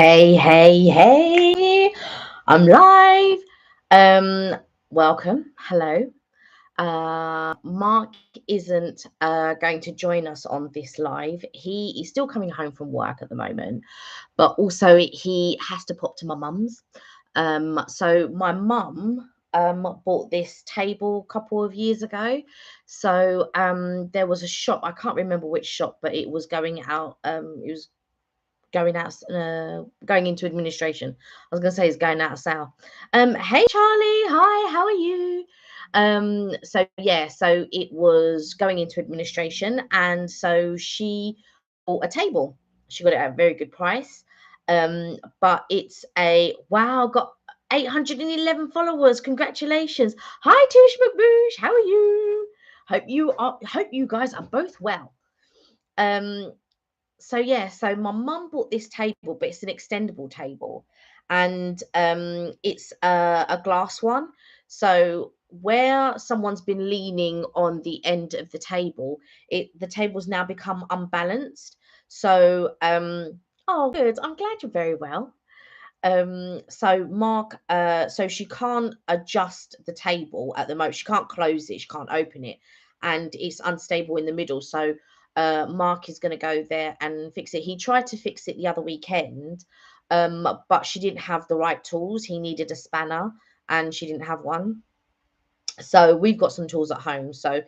Hey, hey, hey, I'm live. Um, Welcome. Hello. Mark isn't going to join us on this live. He is still coming home from work at the moment, but also he has to pop to my mum's. So my mum bought this table a couple of years ago. So there was a shop, I can't remember which shop, but it was going out. It was going into administration. I was going to say it's going out of sale. Hey Charlie, hi, how are you? So yeah, so it was going into administration, and so she bought a table. She got it at a very good price. But it's a wow, got 811 followers. Congratulations. Hi Tish McBoosh, how are you? Hope you guys are both well. Um, so yeah, so my mum bought this table, but it's an extendable table, and it's a glass one. So where someone's been leaning on the end of the table, the table's now become unbalanced. So oh, good. I'm glad you're very well. So Mark, so she can't adjust the table at the moment. She can't close it. She can't open it, and it's unstable in the middle. So Mark is going to go there and fix it. He tried to fix it the other weekend, but she didn't have the right tools. He needed a spanner, and she didn't have one. So we've got some tools at home. So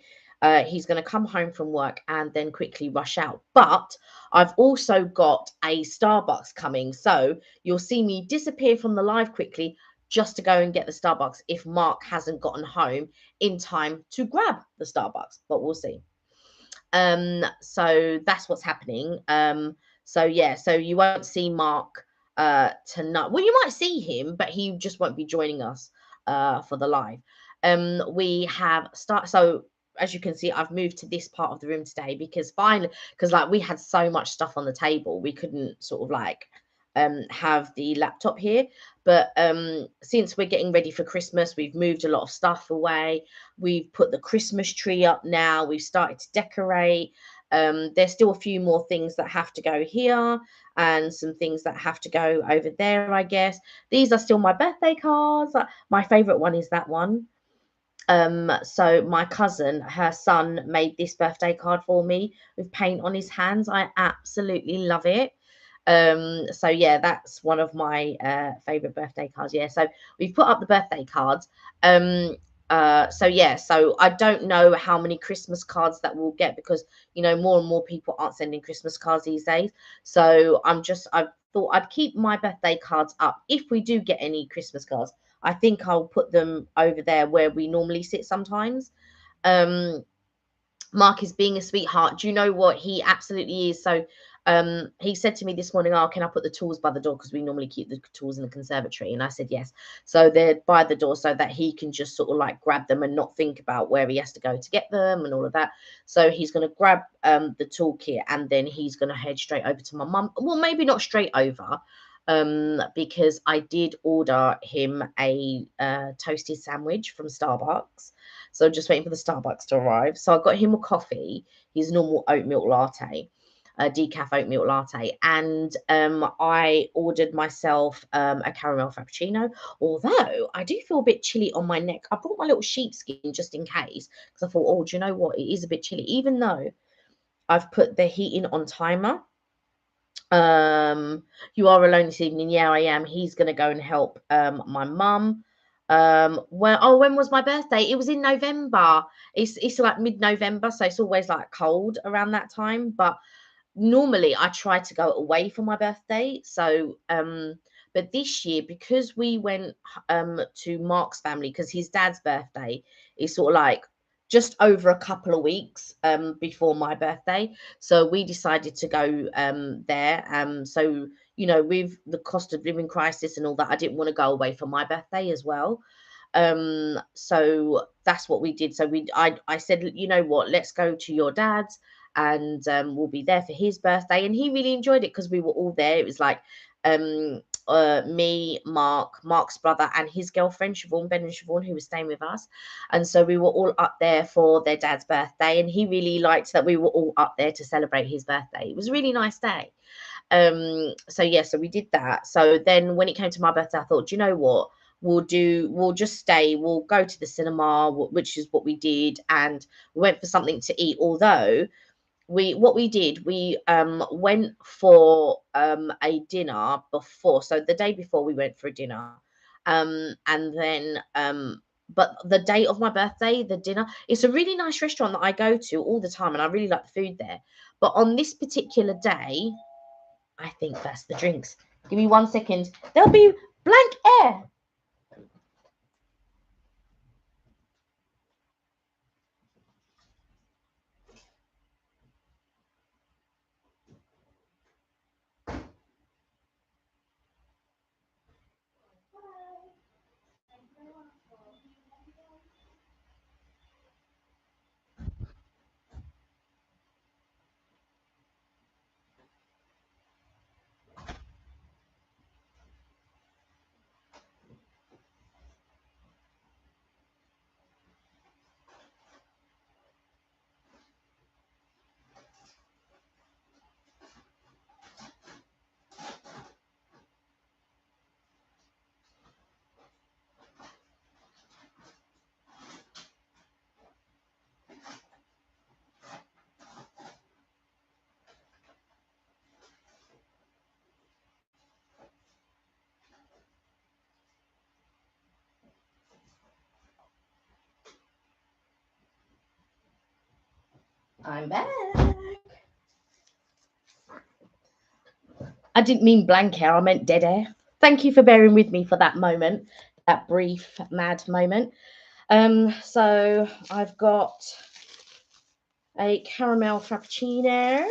he's going to come home from work and then quickly rush out. But I've also got a Starbucks coming. So you'll see me disappear from the live quickly just to go and get the Starbucks if Mark hasn't gotten home in time to grab the Starbucks. But we'll see. So that's what's happening. So yeah, so you won't see Mark tonight. Well, you might see him, but he just won't be joining us for the live. We have start so as you can see, I've moved to this part of the room today because finally, because like we had so much stuff on the table, we couldn't sort of like have the laptop here. But since we're getting ready for Christmas, we've moved a lot of stuff away. We've put the Christmas tree up now. We've started to decorate. There's still a few more things that have to go here and some things that have to go over there, I guess. These are still my birthday cards. My favorite one is that one. So my cousin, her son, made this birthday card for me with paint on his hands. I absolutely love it. So yeah, that's one of my favorite birthday cards. Yeah, so we've put up the birthday cards. um so yeah, so I don't know how many Christmas cards that we'll get because more and more people aren't sending Christmas cards these days. So I thought I'd keep my birthday cards up. If we do get any Christmas cards, I think I'll put them over there where we normally sit sometimes. um Mark is being a sweetheart. Do you know what? He absolutely is. So he said to me this morning, oh, can I put the tools by the door? Because we normally keep the tools in the conservatory. And I said yes. So they're by the door so that he can just sort of like grab them and not think about where he has to go to get them and all of that. So he's going to grab the toolkit and then he's going to head straight over to my mum. Well, maybe not straight over, because I did order him a toasted sandwich from Starbucks. So just waiting for the Starbucks to arrive. So I got him a coffee, his normal oat milk latte, a decaf oat milk latte, and I ordered myself a caramel frappuccino. Although I do feel a bit chilly on my neck, I brought my little sheepskin just in case because I thought, oh, do you know what? It is a bit chilly, even though I've put the heating on timer. You are alone this evening. Yeah, I am. He's gonna go and help my mum. When was my birthday? It was in November. It's like mid-November, so it's always like cold around that time. But normally I try to go away for my birthday. So but this year, because we went to Mark's family, because his dad's birthday is sort of like just over a couple of weeks before my birthday. So we decided to go there. So with the cost of living crisis and all that, I didn't want to go away for my birthday as well. So that's what we did. So I said, you know what, let's go to your dad's and we'll be there for his birthday. And he really enjoyed it because we were all there. It was like me, Mark's brother, and his girlfriend, Siobhan, Ben and Siobhan, who was staying with us. And so we were all up there for their dad's birthday. And he really liked that we were all up there to celebrate his birthday. It was a really nice day. So yeah, so we did that. So then when it came to my birthday, I thought, do you know what? We'll just stay, we'll go to the cinema, which is what we did, and we went for something to eat. Although what we did, we went for a dinner before. So the day before we went for a dinner. And then but the day of my birthday, the dinner, it's a really nice restaurant that I go to all the time and I really like the food there. But on this particular day, I think that's the drinks. Give me 1 second. There'll be blank air. I'm back. I didn't mean blank air, I meant dead air. Thank you for bearing with me for that moment, that brief mad moment. So I've got a caramel frappuccino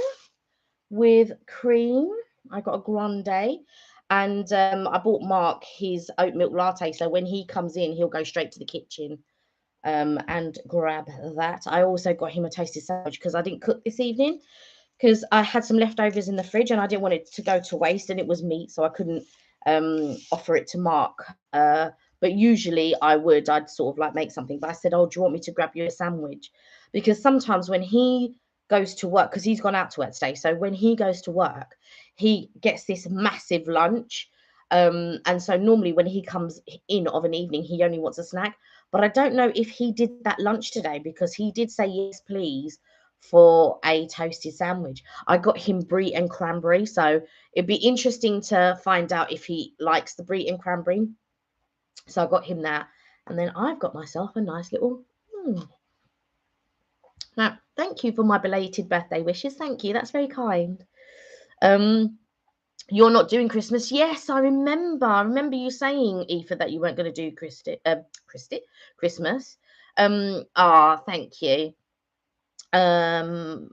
with cream. I got a grande. And I bought Mark his oat milk latte. So when he comes in, he'll go straight to the kitchen and grab that. I also got him a toasted sandwich because I didn't cook this evening because I had some leftovers in the fridge and I didn't want it to go to waste, and it was meat, so I couldn't offer it to Mark. But usually I'd sort of like make something. But I said, "Oh, do you want me to grab you a sandwich?" Because sometimes when he goes to work, because he's gone out to work today, so when he goes to work, he gets this massive lunch. And so normally when he comes in of an evening, he only wants a snack. But I don't know if he did that lunch today because he did say yes, please, for a toasted sandwich. I got him brie and cranberry, so it'd be interesting to find out if he likes the brie and cranberry. So I got him that, and then I've got myself a nice little. Now, thank you for my belated birthday wishes. Thank you. That's very kind. Um, you're not doing Christmas. Yes, I remember. I remember you saying, Aoife, that you weren't going to do Christmas. Thank you. Um,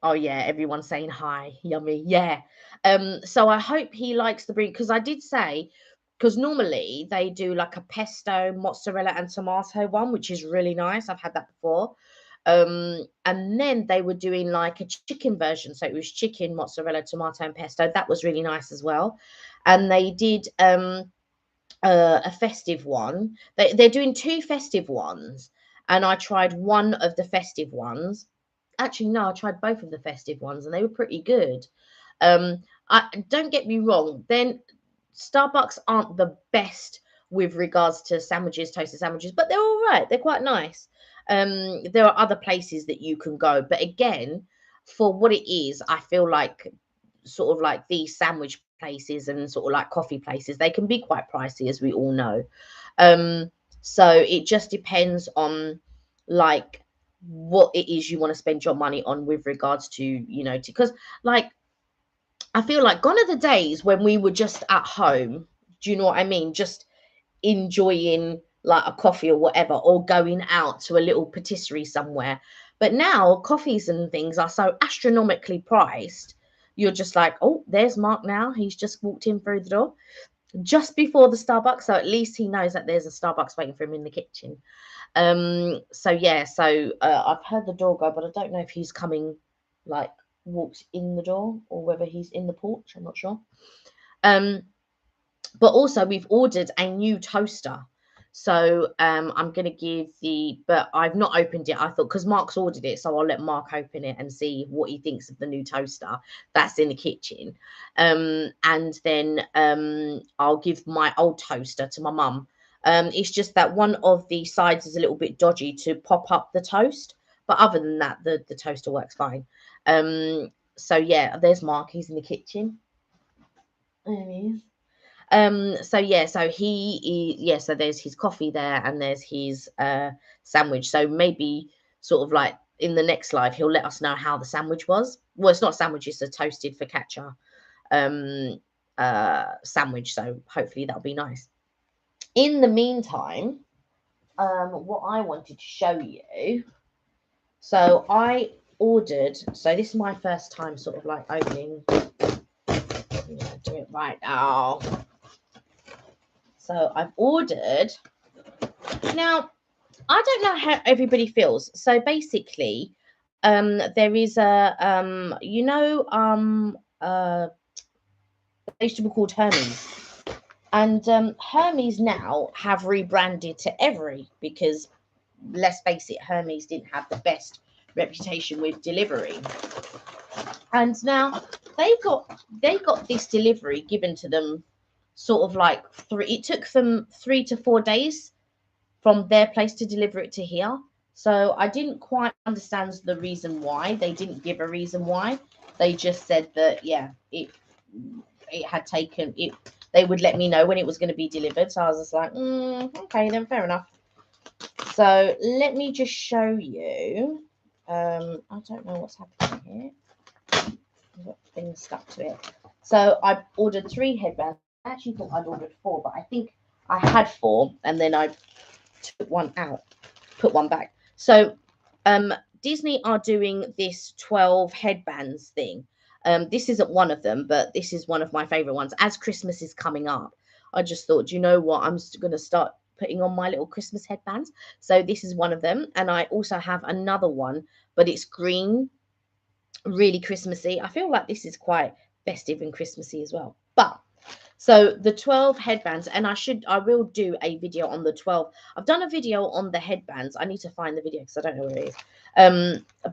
Oh yeah, everyone's saying hi. Yummy. Yeah. So I hope he likes the brie because I did say because normally they do like a pesto, mozzarella, and tomato one, which is really nice. I've had that before. And then they were doing like a chicken version. So it was chicken, mozzarella, tomato, and pesto. That was really nice as well. And they did a festive one. They're doing two festive ones, and I tried one of the festive ones. Actually, no, I tried both of the festive ones, and they were pretty good. I don't get me wrong. Then Starbucks aren't the best with regards to sandwiches, toasted sandwiches, but they're all right. They're quite nice. There are other places that you can go, but again, for what it is, I feel like sort of like these sandwich places and sort of like coffee places, they can be quite pricey, as we all know. Um, so it just depends on like what it is you want to spend your money on with regards to, because like I feel like gone are the days when we were just at home. Do you know what I mean? Just enjoying like a coffee or whatever, or going out to a little patisserie somewhere. But now coffees and things are so astronomically priced. You're just like, oh, there's Mark now. He's just walked in through the door just before the Starbucks. So at least he knows that there's a Starbucks waiting for him in the kitchen. So yeah, so I've heard the door go, but I don't know if he's coming, like walked in the door, or whether he's in the porch. I'm not sure. But also we've ordered a new toaster. So I'm going to give but I've not opened it. I thought, because Mark's ordered it, so I'll let Mark open it and see what he thinks of the new toaster that's in the kitchen. And then I'll give my old toaster to my mum. It's just that one of the sides is a little bit dodgy to pop up the toast. But other than that, the toaster works fine. So yeah, there's Mark. He's in the kitchen. There he is. So yeah, so so there's his coffee there and there's his sandwich. So maybe sort of like in the next live he'll let us know how the sandwich was. Well, it's not a sandwich, it's a toasted focaccia sandwich. So hopefully that'll be nice. In the meantime, what I wanted to show you. So I ordered, so this is my first time sort of like opening. I'm gonna do it right now. So I've ordered. Now, I don't know how everybody feels. So basically, there is a vegetable called Hermes. And Hermes now have rebranded to Every because, let's face it, Hermes didn't have the best reputation with delivery. And now they got this delivery given to them sort of like it took them 3 to 4 days from their place to deliver it to here. So I didn't quite understand the reason why. They didn't give a reason why. They just said that, yeah, it had taken it. They would let me know when it was going to be delivered. So I was just like, okay, then fair enough. So let me just show you. I don't know what's happening here. I've got things stuck to it. So I ordered 3 headbands. I actually thought I'd ordered 4, but I think I had 4, and then I took one out, put one back. So Disney are doing this 12 headbands thing. This isn't one of them, but this is one of my favorite ones. As Christmas is coming up, I just thought, you know what, I'm going to start putting on my little Christmas headbands. So this is one of them, and I also have another one, but it's green, really Christmassy. I feel like this is quite festive and Christmassy as well. But so the 12 headbands, and I will do a video on the 12. I've done a video on the headbands. I need to find the video because I don't know where it is.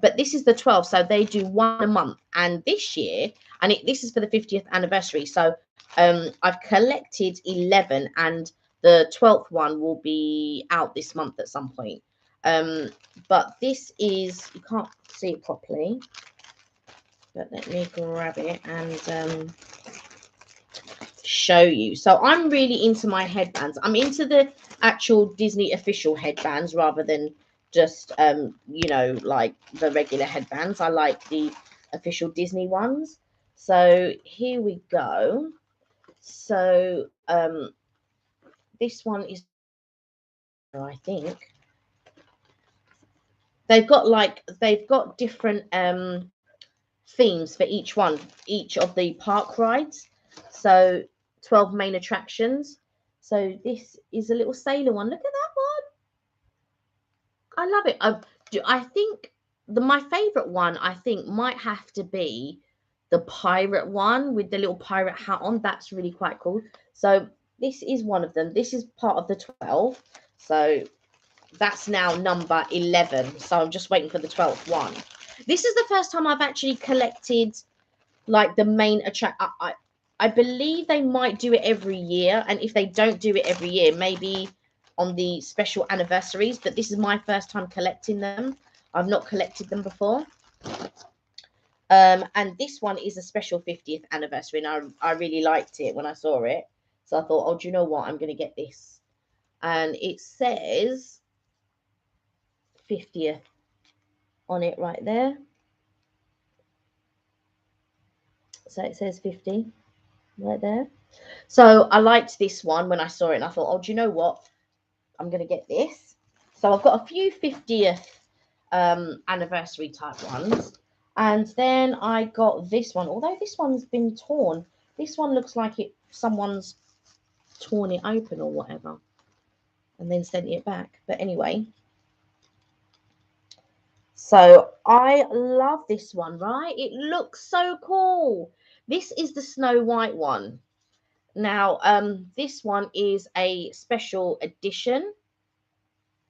But this is the 12. So they do one a month. And this year, and this is for the 50th anniversary. So I've collected 11 and the 12th one will be out this month at some point. But this is, you can't see it properly. But let me grab it and show you. So I'm really into my headbands. I'm into the actual Disney official headbands rather than just like the regular headbands. I like the official Disney ones. So here we go. So this one is, I think they've got different themes for each of the park rides. So 12 main attractions. So this is a little sailor one. Look at that one. I love it. I think my favorite one, I think, might have to be the pirate one with the little pirate hat on. That's really quite cool. So this is one of them. This is part of the 12. So that's now number 11. So I'm just waiting for the 12th one. This is the first time I've actually collected like the main attract. I believe they might do it every year, and if they don't do it every year, maybe on the special anniversaries. But this is my first time collecting them. I've not collected them before. And this one is a special 50th anniversary, and I really liked it when I saw it. So I thought, oh, do you know what? I'm going to get this. And it says 50th on it right there. So it says 50 right there. So I liked this one when I saw it, and I thought, oh, do you know what? I'm going to get this. So I've got a few 50th anniversary type ones. And then I got this one, although this one's been torn. This one looks like someone's torn it open or whatever and then sent it back. But anyway, so I love this one, right? It looks so cool. This is the Snow White one. Now, this one is a special edition.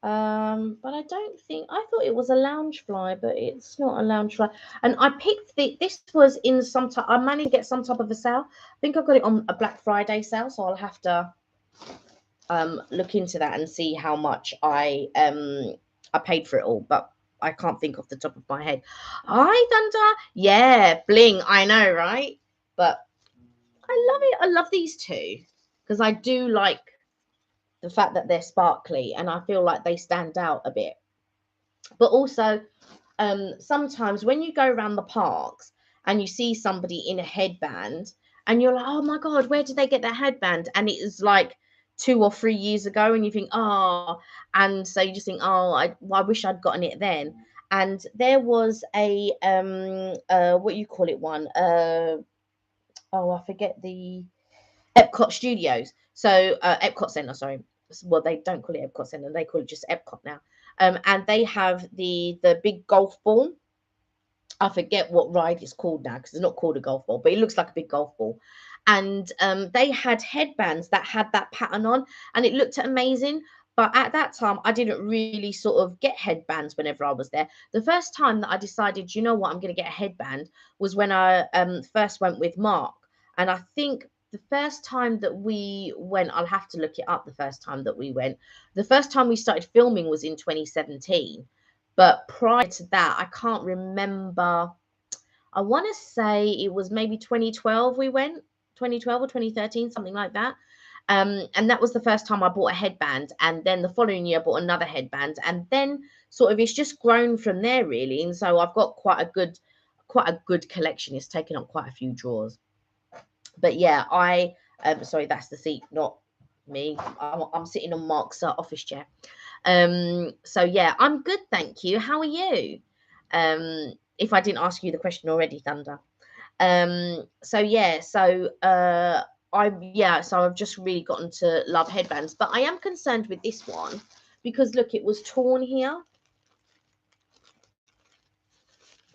But I don't think, I thought it was a lounge fly, but it's not a lounge fly. And I picked this was in some type, I managed to get some type of a sale. I think I got it on a Black Friday sale, so I'll have to look into that and see how much I paid for it all, but I can't think off the top of my head. Hi, Thunder. Yeah, bling. I know, right? But I love it. I love these two because I do like the fact that they're sparkly and I feel like they stand out a bit. But also, sometimes when you go around the parks and you see somebody in a headband and you're like, oh my God, where did they get that headband? And it is like 2 or 3 years ago, and you think, oh, and so you just think, oh, I wish I'd gotten it then. And there was a what you call it one, oh, I forget the Epcot Studios. So Epcot Center, sorry. Well, they don't call it Epcot Center; they call it just Epcot now. And they have the big golf ball. I forget what ride it's called now because it's not called a golf ball, but it looks like a big golf ball. And they had headbands that had that pattern on, and it looked amazing. But at that time, I didn't really sort of get headbands whenever I was there. The first time that I decided, you know what, I'm going to get a headband was when I first went with Mark. And I think the first time that we went, I'll have to look it up. The first time that we went, the first time we started filming was in 2017. But prior to that, I can't remember. I want to say it was maybe 2012 we went, 2012 or 2013, something like that. And that was the first time I bought a headband. And then the following year, I bought another headband. And then sort of it's just grown from there, really. And so I've got quite a good collection. It's taken up quite a few drawers. But yeah, sorry, that's the seat, not me. I'm sitting on Mark's office chair. So yeah, I'm good, thank you. How are you? If I didn't ask you the question already, Thunder. So yeah, so I've just really gotten to love headbands, but I am concerned with this one because look, it was torn here.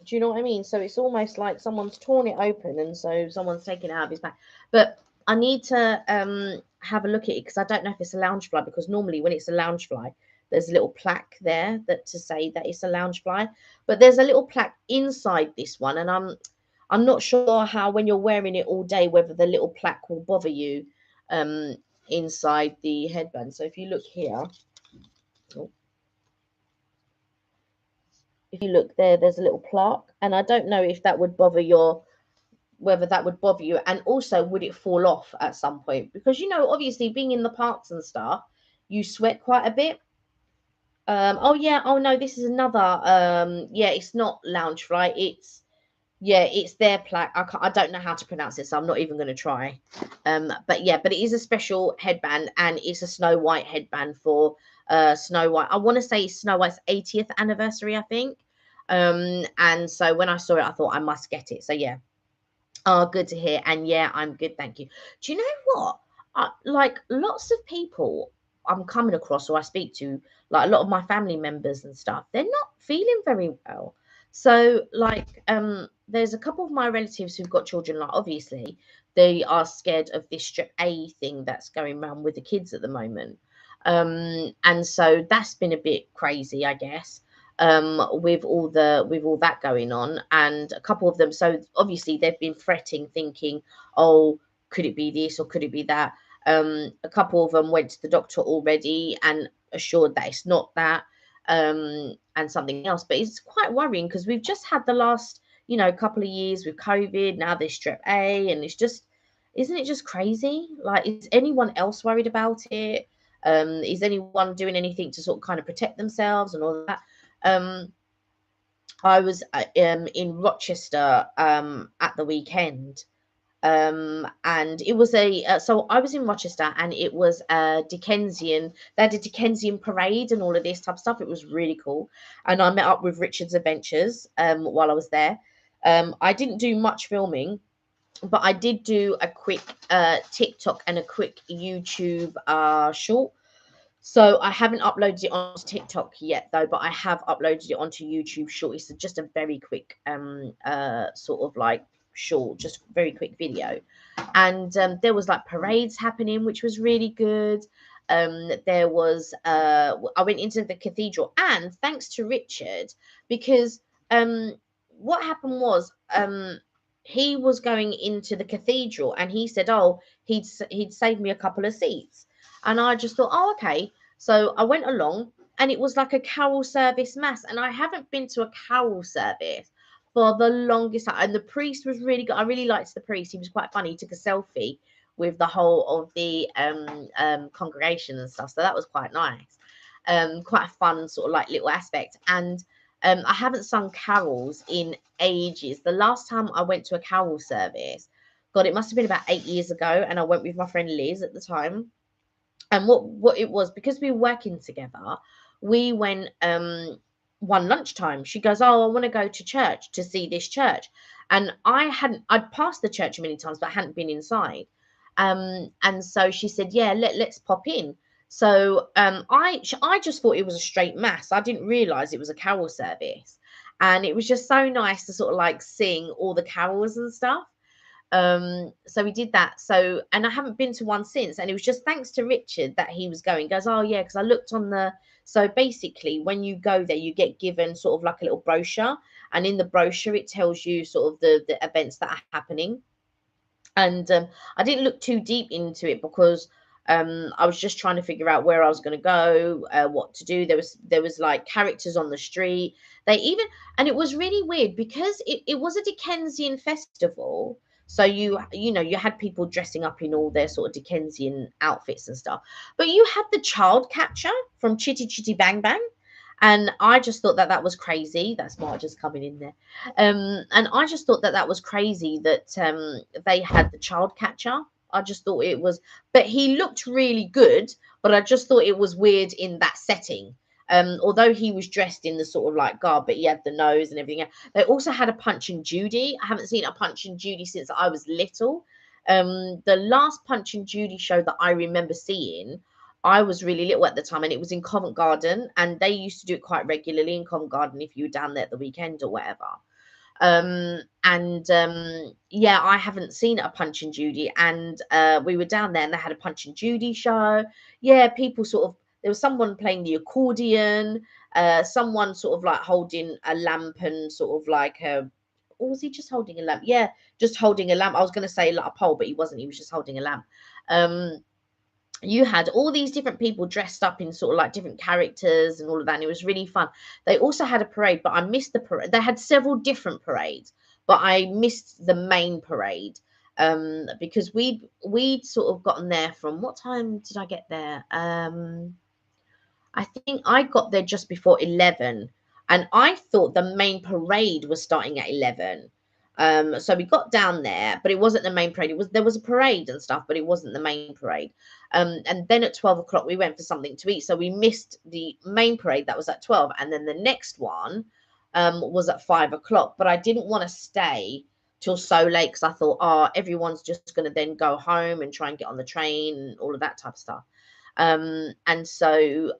Do you know what I mean? So it's almost like someone's torn it open and so someone's taken it out of his bag. But I need to have a look at it because I don't know if it's a lounge fly, because normally when it's a lounge fly, there's a little plaque there that to say that it's a lounge fly. But there's a little plaque inside this one, and I'm not sure how when you're wearing it all day whether the little plaque will bother you um inside the headband. So if you look here, oh, if you look there, there's a little plaque, and I don't know if that would bother your whether that would bother you, and also would it fall off at some point, because you know obviously being in the parks and stuff you sweat quite a bit. Oh yeah, oh no, this is another yeah, it's not lounge fly, it's yeah, it's their plaque. I don't know how to pronounce it, so I'm not even going to try. But yeah, but it is a special headband, and it's a Snow White headband for Snow White. I want to say Snow White's 80th anniversary, I think. And so when I saw it, I thought I must get it. So yeah. Oh, good to hear. And yeah, I'm good, thank you. Do you know what? Like lots of people I'm coming across or I speak to, like a lot of my family members and stuff, they're not feeling very well. So like there's a couple of my relatives who've got children, like obviously they are scared of this strep A thing that's going around with the kids at the moment. And so that's been a bit crazy, I guess, with all that going on. And a couple of them, so obviously they've been fretting, thinking, oh, could it be this or could it be that? A couple of them went to the doctor already and assured that it's not that, and something else. But it's quite worrying because we've just had the last, you know, couple of years with COVID. Now there's strep A, and it's just, isn't it just crazy? Like, is anyone else worried about it? Is anyone doing anything to sort of kind of protect themselves and all that? Um, I was in Rochester at the weekend, and it was so I was in Rochester, and it was a Dickensian. They had a Dickensian parade and all of this type of stuff. It was really cool, and I met up with Richard's Adventures while I was there. I didn't do much filming, but I did do a quick TikTok and a quick YouTube short. So I haven't uploaded it onto TikTok yet though, but I have uploaded it onto YouTube short. It's just a very quick sort of like short, just very quick video. And there was like parades happening, which was really good. There was I went into the cathedral, and thanks to Richard, because what happened was he was going into the cathedral, and he said, oh, he'd saved me a couple of seats. And I just thought, oh, okay. So I went along, and it was like a carol service mass, and I haven't been to a carol service for the longest time. And the priest was really good. I really liked the priest. He was quite funny. He took a selfie with the whole of the congregation and stuff. So that was quite nice. Quite a fun sort of like little aspect. And I haven't sung carols in ages. The last time I went to a carol service, God, it must have been about 8 years ago. And I went with my friend Liz at the time. And what it was, because we were working together, we went one lunchtime. She goes, oh, I want to go to church to see this church. And I'd passed the church many times, but I hadn't been inside. And so she said, yeah, let's pop in. So I just thought it was a straight mass. I didn't realize it was a carol service. And it was just so nice to sort of like sing all the carols and stuff. So we did that. So, and I haven't been to one since. And it was just thanks to Richard that he was going. He goes, oh yeah, because I looked on the, so basically when you go there, you get given sort of like a little brochure, and in the brochure it tells you sort of the events that are happening. And I didn't look too deep into it because I was just trying to figure out where I was going to go, what to do. There was like characters on the street. They even, and it was really weird because it was a Dickensian festival. So you know, you had people dressing up in all their sort of Dickensian outfits and stuff, but you had the child catcher from Chitty Chitty Bang Bang. And I just thought that that was crazy. That's Mark just coming in there. And I just thought that that was crazy that they had the child catcher. I just thought it was, but he looked really good. But I just thought it was weird in that setting. Although he was dressed in the sort of like garb, but he had the nose and everything. They also had a Punch and Judy. I haven't seen a Punch and Judy since I was little. The last Punch and Judy show that I remember seeing, I was really little at the time, and it was in Covent Garden, and they used to do it quite regularly in Covent Garden if you were down there at the weekend or whatever. Yeah, I haven't seen a Punch and Judy, and we were down there and they had a Punch and Judy show. Yeah, people sort of, there was someone playing the accordion, someone sort of like holding a lamp and sort of like a, or was he just holding a lamp? Yeah, just holding a lamp. I was going to say like a pole, but he wasn't. He was just holding a lamp. You had all these different people dressed up in sort of like different characters and all of that, and it was really fun. They also had a parade, but I missed the parade. They had several different parades, but I missed the main parade because we'd sort of gotten there from, what time did I get there? I think I got there just before 11, and I thought the main parade was starting at 11. So we got down there, but it wasn't the main parade. There was a parade and stuff, but it wasn't the main parade. And then at 12 o'clock we went for something to eat, so we missed the main parade that was at 12, and then the next one was at 5 o'clock. But I didn't want to stay till so late because I thought, oh, everyone's just going to then go home and try and get on the train and all of that type of stuff. And so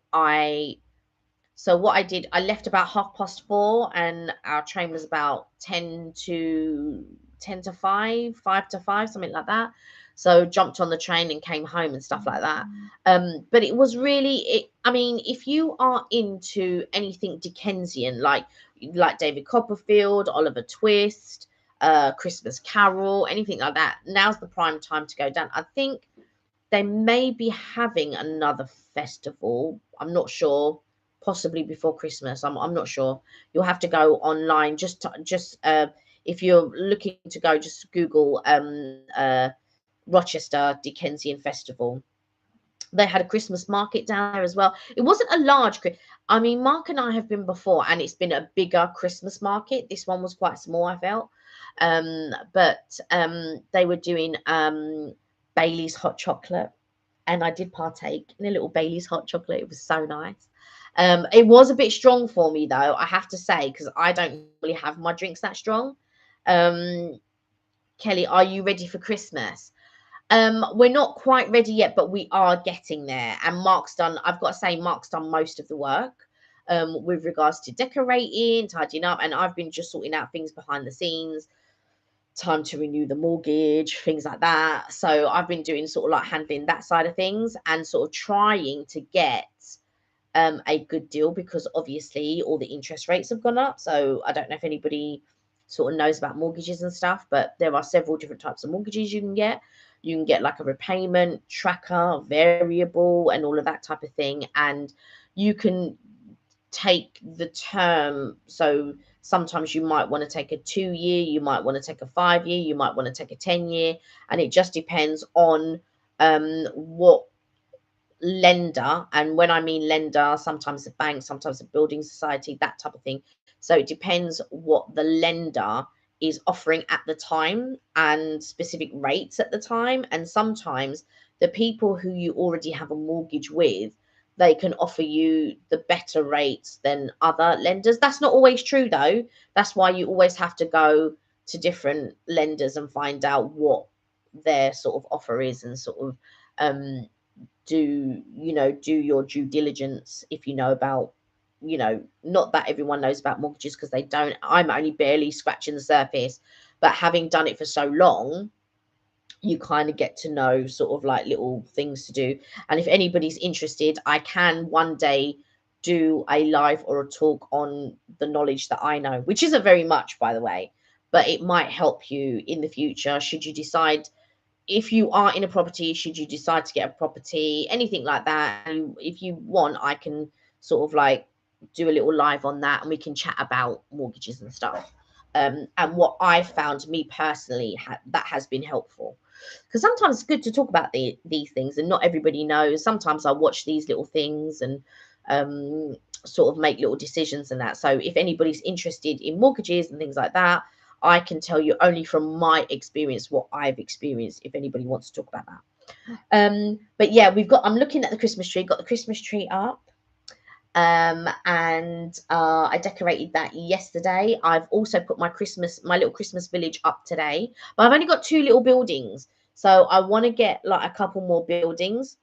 what I did, I left about 4:30, and our train was about 10 to 5, 5 to 5, something like that. So jumped on the train and came home and stuff like that. But it was really, I mean, if you are into anything Dickensian, like David Copperfield, Oliver Twist, Christmas Carol, anything like that, now's the prime time to go down. I think they may be having another festival. I'm not sure. Possibly before Christmas. I'm not sure. You'll have to go online. Just if you're looking to go, just Google Rochester Dickensian Festival. They had a Christmas market down there as well. It wasn't a large, I mean, Mark and I have been before, and it's been a bigger Christmas market. This one was quite small, I felt. But they were doing Bailey's hot chocolate, and I did partake in a little Bailey's hot chocolate. It was so nice. It was a bit strong for me though, I have to say, because I don't really have my drinks that strong. Kelly, are you ready for Christmas? We're not quite ready yet, but we are getting there. And Mark's done, I've got to say, Mark's done most of the work with regards to decorating, tidying up, and I've been just sorting out things behind the scenes. time to renew the mortgage, things like that. So I've been doing sort of like handling that side of things and sort of trying to get a good deal, because obviously all the interest rates have gone up. So I don't know if anybody sort of knows about mortgages and stuff, but there are several different types of mortgages you can get. You can get like a repayment tracker, variable, and all of that type of thing. And you can take the term. So sometimes you might want to take a 2 year, you might want to take a 5 year, you might want to take a 10 year, and it just depends on what lender. And when I mean lender, sometimes a bank, sometimes a building society, that type of thing. So it depends what the lender is offering at the time and specific rates at the time. And sometimes the people who you already have a mortgage with, they can offer you the better rates than other lenders. That's not always true though. That's why you always have to go to different lenders and find out what their sort of offer is, and sort of do your due diligence if you know about, not that everyone knows about mortgages, because they don't. I'm only barely scratching the surface, but having done it for so long, you kind of get to know sort of like little things to do. And if anybody's interested, I can one day do a live or a talk on the knowledge that I know, which isn't very much, by the way, but it might help you in the future should you decide, if you are in a property, should you decide to get a property, anything like that. And if you want, I can sort of like do a little live on that, and we can chat about mortgages and stuff. And what I found, me personally, that has been helpful, because sometimes it's good to talk about these things, and not everybody knows. Sometimes I watch these little things and sort of make little decisions and that. So if anybody's interested in mortgages and things like that, I can tell you only from my experience what I've experienced, if anybody wants to talk about that. But yeah, I'm looking at the Christmas tree, got the Christmas tree up. And I decorated that yesterday. I've also put my little Christmas village up today, but I've only got 2 little buildings. So I want to get like a couple more buildings.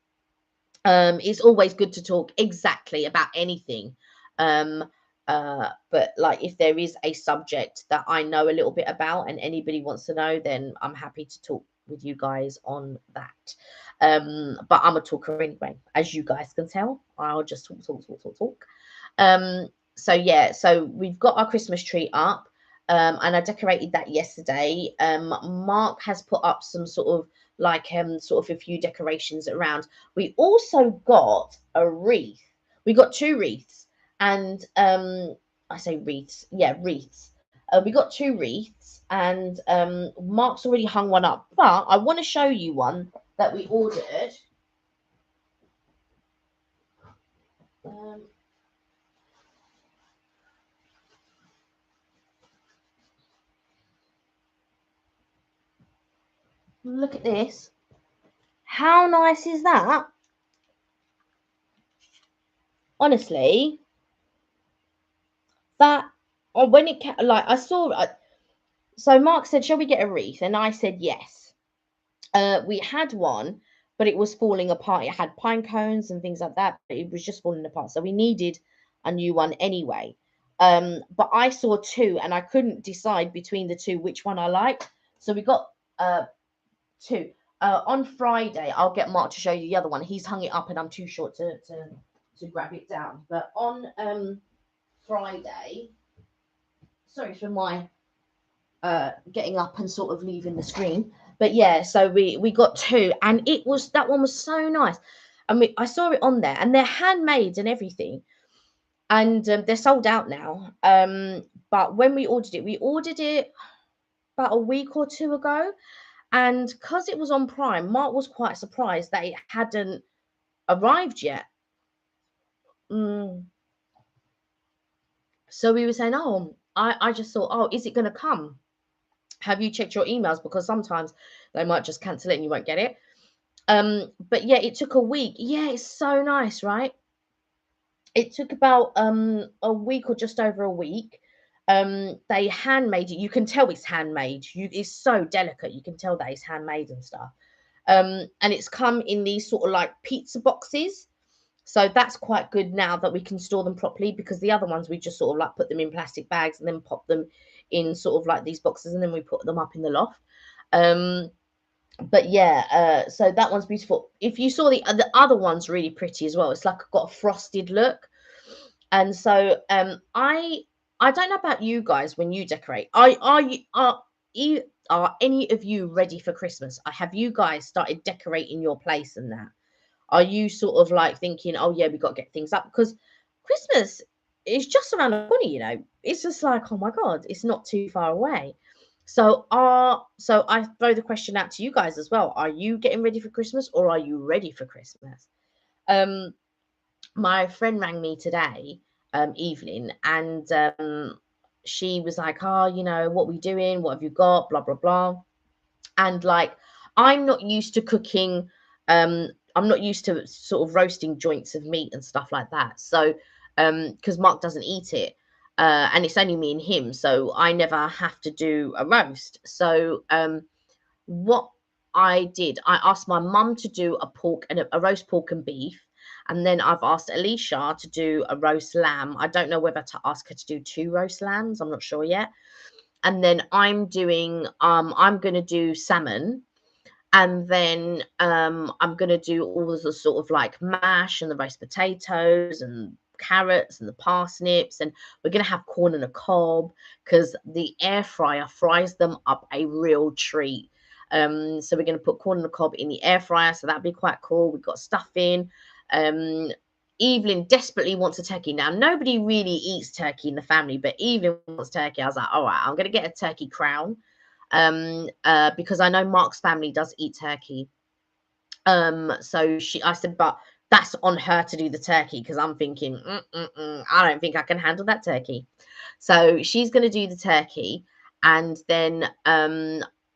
It's always good to talk exactly about anything. Um, but like if there is a subject that I know a little bit about and anybody wants to know, then I'm happy to talk with you guys on that. But I'm a talker anyway, as you guys can tell. I'll just talk. So yeah, so we've got our Christmas tree up. And I decorated that yesterday. Mark has put up some sort of like sort of a few decorations around. We also got a wreath. We got 2 wreaths, and I say wreaths, yeah, wreaths. We got 2 wreaths, and Mark's already hung one up, but I want to show you one that we ordered. Look at this. How nice is that? Honestly, that, or when it like I saw, so Mark said, "Shall we get a wreath?" And I said yes. We had one, but it was falling apart. It had pine cones and things like that, but it was just falling apart. So we needed a new one anyway. But I saw 2, and I couldn't decide between the 2 which one I liked. So we got 2. On Friday, I'll get Mark to show you the other one. He's hung it up, and I'm too short to grab it down. But on Friday, sorry for my getting up and sort of leaving the screen, but yeah, so we got 2, and that one was so nice. And I saw it on there, and they're handmade and everything, and they're sold out now. But when we ordered it about a week or 2 ago, and because it was on Prime, Mark was quite surprised that it hadn't arrived yet. So we were saying, oh, I just thought, oh, is it going to come? Have you checked your emails? Because sometimes they might just cancel it and you won't get it. But yeah, it took a week. Yeah, it's so nice, right? It took about a week or just over a week. They handmade it. You can tell it's handmade. It's so delicate. You can tell that it's handmade and stuff. And it's come in these sort of like pizza boxes. So that's quite good now that we can store them properly, because the other ones we just sort of like put them in plastic bags and then pop them in sort of like these boxes, and then we put them up in the loft. Um, but yeah, so that one's beautiful. If you saw the other one's really pretty as well. It's like got a frosted look. And so I don't know about you guys when you decorate. Are any of you ready for Christmas? Have you guys started decorating your place and that? Are you sort of like thinking, oh yeah, we got to get things up because Christmas is just around the corner, you know? It's just like, oh my God, it's not too far away. So I throw the question out to you guys as well. Are you getting ready for Christmas or are you ready for Christmas? Um, my friend rang me today, evening, and she was like, oh, you know, what we doing? What have you got? Blah, blah, blah. And like, I'm not used to cooking. I'm not used to sort of roasting joints of meat and stuff like that. So, because Mark doesn't eat it, and it's only me and him, so I never have to do a roast. So, what I did, I asked my mum to do a pork and a roast pork and beef. And then I've asked Alicia to do a roast lamb. I don't know whether to ask her to do 2 roast lambs. I'm not sure yet. And then I'm gonna do salmon, and then I'm gonna do all of the sort of like mash and the roast potatoes and carrots and the parsnips, and we're gonna have corn and a cob because the air fryer fries them up a real treat. So we're gonna put corn and a cob in the air fryer, so that'd be quite cool. We've got stuffing. Um, Evelyn desperately wants a turkey. Now, nobody really eats turkey in the family, but Evelyn wants turkey. I was like, all right, I'm going to get a turkey crown, because I know Mark's family does eat turkey. I said, but that's on her to do the turkey because I'm thinking, I don't think I can handle that turkey. So she's going to do the turkey, and then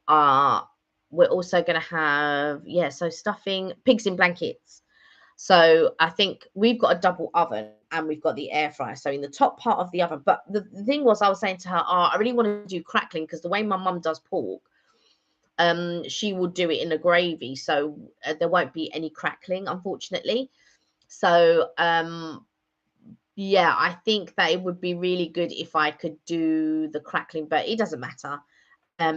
we're also going to have, yeah, so stuffing, pigs in blankets. So I think we've got a double oven and we've got the air fryer. So in the top part of the oven, but the thing was, I was saying to her, oh, I really want to do crackling because the way my mum does pork, she will do it in a gravy, so there won't be any crackling, unfortunately. So yeah, I think that it would be really good if I could do the crackling, but it doesn't matter. I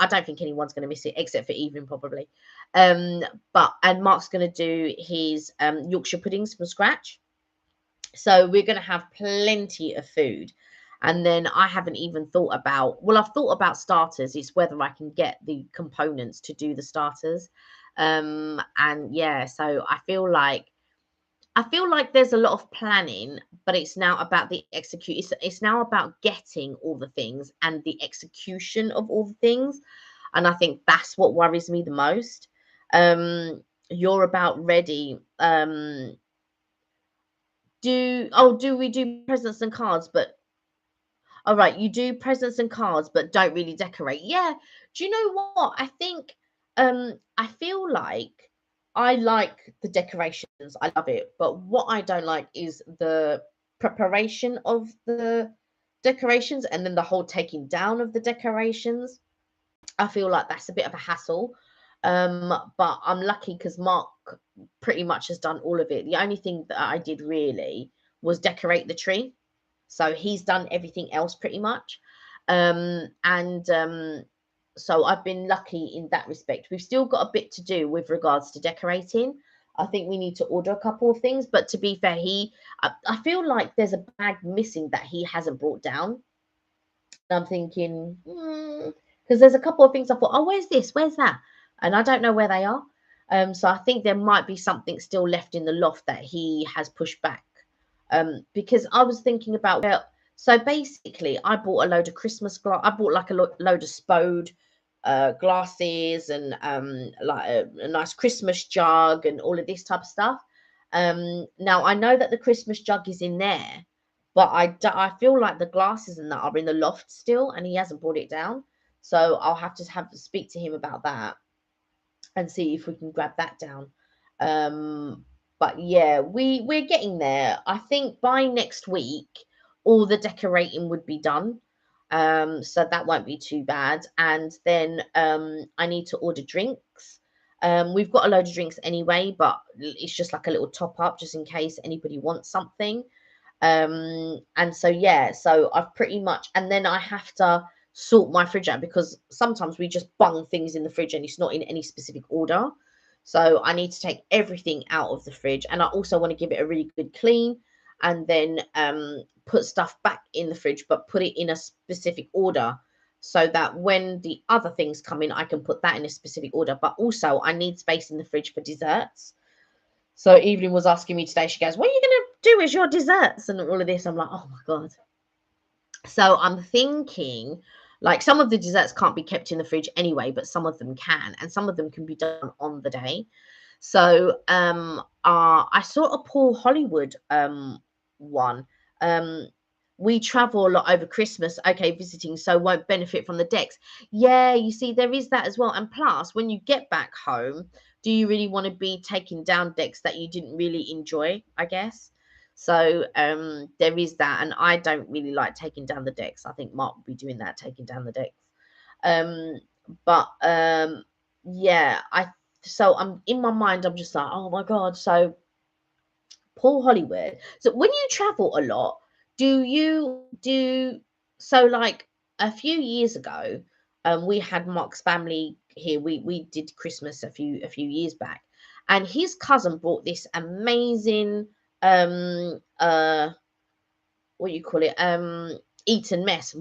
don't think anyone's going to miss it except for Evelyn probably. And Mark's going to do his Yorkshire puddings from scratch. So we're going to have plenty of food. And then I haven't even thought about, well, I've thought about starters. It's whether I can get the components to do the starters. And yeah, so I feel like there's a lot of planning, but it's now about the execute. It's now about getting all the things and the execution of all the things. And I think that's what worries me the most. You're about ready. Do we do presents and cards? But all right, you do presents and cards, but don't really decorate. Yeah. Do you know what? I feel like I like the decorations. I love it. But what I don't like is the preparation of the decorations and then the whole taking down of the decorations. I feel like that's a bit of a hassle. But I'm lucky because Mark pretty much has done all of it. The only thing that I did really was decorate the tree. So he's done everything else pretty much. And so I've been lucky in that respect. We've still got a bit to do with regards to decorating. I think we need to order a couple of things, but to be fair, I feel like there's a bag missing that he hasn't brought down. And I'm thinking, because there's a couple of things I thought, oh, where's this? Where's that? And I don't know where they are. So I think there might be something still left in the loft that he has pushed back. Because I was thinking about, well, so basically I bought a load of Christmas glass. I bought like a load of Spode glasses and like a nice Christmas jug and all of this type of stuff. Now I know that the Christmas jug is in there, but I feel like the glasses and that are in the loft still, and he hasn't brought it down. So I'll have to speak to him about that and see if we can grab that down. But yeah, we're getting there. I think by next week, all the decorating would be done. So that won't be too bad. And then I need to order drinks. We've got a load of drinks anyway, but it's just like a little top up just in case anybody wants something. And so yeah, so I've pretty much, and then I have to sort my fridge out because sometimes we just bung things in the fridge and it's not in any specific order. So I need to take everything out of the fridge, and I also want to give it a really good clean, and then put stuff back in the fridge, but put it in a specific order so that when the other things come in, I can put that in a specific order. But also, I need space in the fridge for desserts. So Evelyn was asking me today, she goes, "What are you going to do as your desserts?" And all of this. I'm like, oh my God. So I'm thinking, like, some of the desserts can't be kept in the fridge anyway, but some of them can, and some of them can be done on the day. So I saw a Paul Hollywood one. Um we travel a lot over Christmas, okay, visiting, so won't benefit from the decks. Yeah, you see, there is that as well. And plus, when you get back home, do you really want to be taking down decks that you didn't really enjoy, I guess? So there is that, and I don't really like taking down the decks. I think Mark will be doing that, taking down the decks. Um, but yeah, so I'm in my mind, I'm just like, oh my God. So Paul Hollywood. So when you travel a lot, do you do so like a few years ago, we had Mark's family here. We did Christmas a few years back, and his cousin brought this amazing what you call it, Eton mess.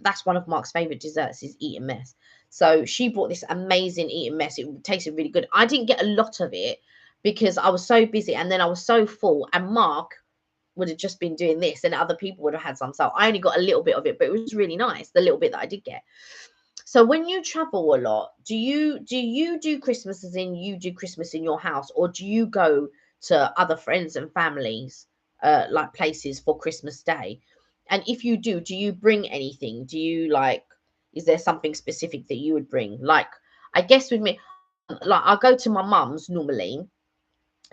That's one of Mark's favorite desserts is Eton mess. So she brought this amazing Eton mess. It tasted really good. I didn't get a lot of it because I was so busy, and then I was so full, and Mark would have just been doing this, and other people would have had some. So I only got a little bit of it, but it was really nice, the little bit that I did get. So when you travel a lot, do you do Christmas as in you do Christmas in your house, or do you go to other friends and families, like places for Christmas Day? And if you do you bring anything? Do you like? Is there something specific that you would bring? Like, I guess with me, like I go to my mum's normally,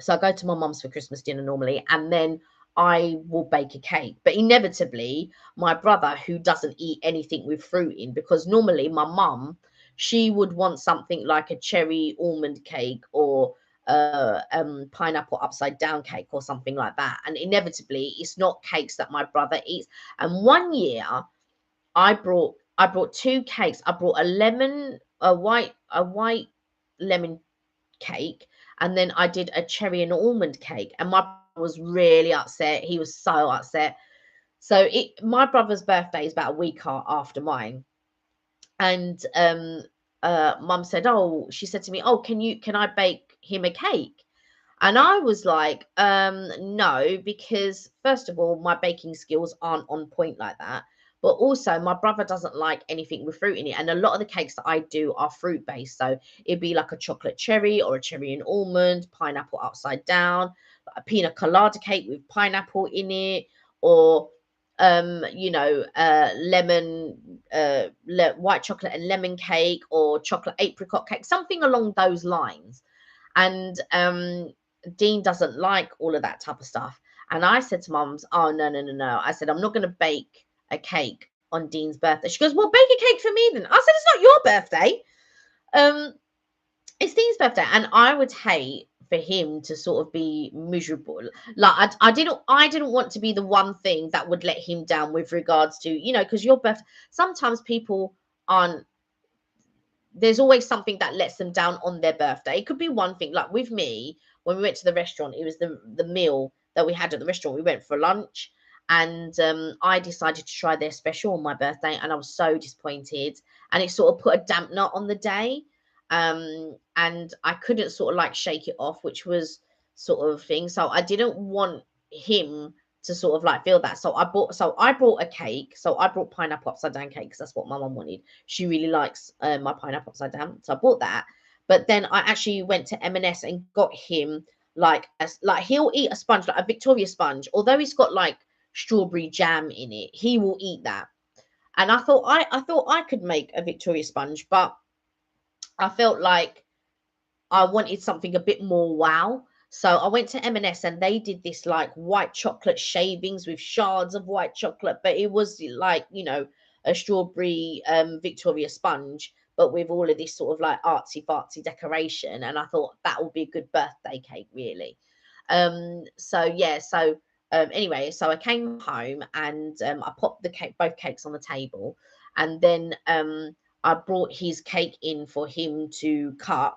so I go to my mum's for Christmas dinner normally, and then I will bake a cake. But inevitably, my brother, who doesn't eat anything with fruit in, because normally my mum, she would want something like a cherry almond cake or pineapple upside down cake or something like that. And inevitably, it's not cakes that my brother eats. And one year, I brought two cakes. I brought a white lemon cake, and then I did a cherry and almond cake, and my brother was really upset. He was so upset. So my brother's birthday is about a week after mine, and mum said, "Oh," she said to me, "Oh, can I bake him a cake?" And I was like, no, because first of all, my baking skills aren't on point like that. But also, my brother doesn't like anything with fruit in it. And a lot of the cakes that I do are fruit based. So it'd be like a chocolate cherry or a cherry and almond, pineapple upside down, a pina colada cake with pineapple in it, or lemon, white chocolate and lemon cake, or chocolate apricot cake, something along those lines. And Dean doesn't like all of that type of stuff. And I said to mums, "Oh, no, no, no, no." I said, "I'm not going to bake a cake on Dean's birthday." She goes, "Well, bake a cake for me then." I said, "It's not your birthday. Um, it's Dean's birthday." And I would hate for him to sort of be miserable. Like I didn't want to be the one thing that would let him down with regards to, because your birth. Sometimes people aren't. There's always something that lets them down on their birthday. It could be one thing. Like with me, when we went to the restaurant, it was the meal that we had at the restaurant. We went for lunch, and I decided to try their special on my birthday, and I was so disappointed. And it sort of put a dampener on the day, and I couldn't sort of like shake it off, which was sort of thing. So I didn't want him to sort of like feel that. So I brought a cake. So I brought pineapple upside down cake because that's what my mum wanted. She really likes my pineapple upside down, so I bought that. But then I actually went to M&S and got him like he'll eat a sponge, like a Victoria sponge, although it's got like strawberry jam in it. He will eat that. And I thought I could make a Victoria sponge, but I felt like I wanted something a bit more wow. So I went to M&S, and they did this like white chocolate shavings with shards of white chocolate, but it was like, a strawberry Victoria sponge, but with all of this sort of like artsy fartsy decoration. And I thought that would be a good birthday cake, really. So yeah, so Anyway, so I came home and I popped both cakes on the table, and then I brought his cake in for him to cut.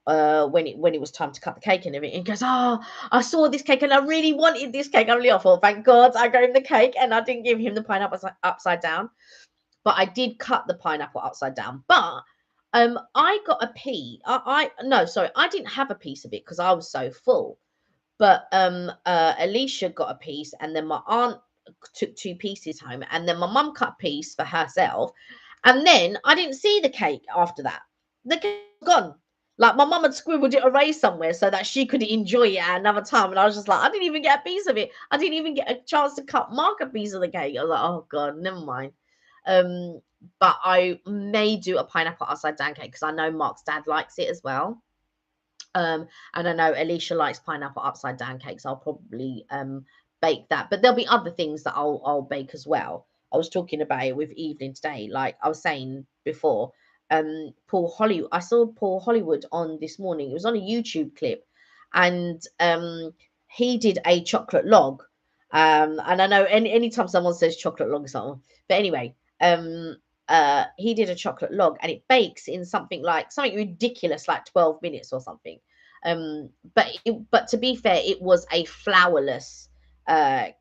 When it was time to cut the cake and everything, he goes, "Oh, I saw this cake and I really wanted this cake." I really thought, thank God I got him the cake and I didn't give him the pineapple upside down. But I did cut the pineapple upside down. But I got a piece. No, sorry, I didn't have a piece of it because I was so full. But Alicia got a piece, and then my aunt took 2 pieces home, and then my mum cut a piece for herself. And then I didn't see the cake after that. The cake was gone. Like my mum had scribbled it away somewhere so that she could enjoy it at another time. And I was just like, I didn't even get a piece of it. I didn't even get a chance to cut Mark a piece of the cake. I was like, oh God, never mind. But I may do a pineapple upside down cake because I know Mark's dad likes it as well. And I know Alicia likes pineapple upside down cakes. I'll probably bake that, but there'll be other things that I'll bake as well. I was talking about it with Evelyn today, like I was saying before. I saw Paul Hollywood on this morning. It was on a YouTube clip, and he did a chocolate log. And I know anytime someone says chocolate log, something. But anyway, he did a chocolate log, and it bakes in something ridiculous, like 12 minutes or something. But to be fair, it was a flourless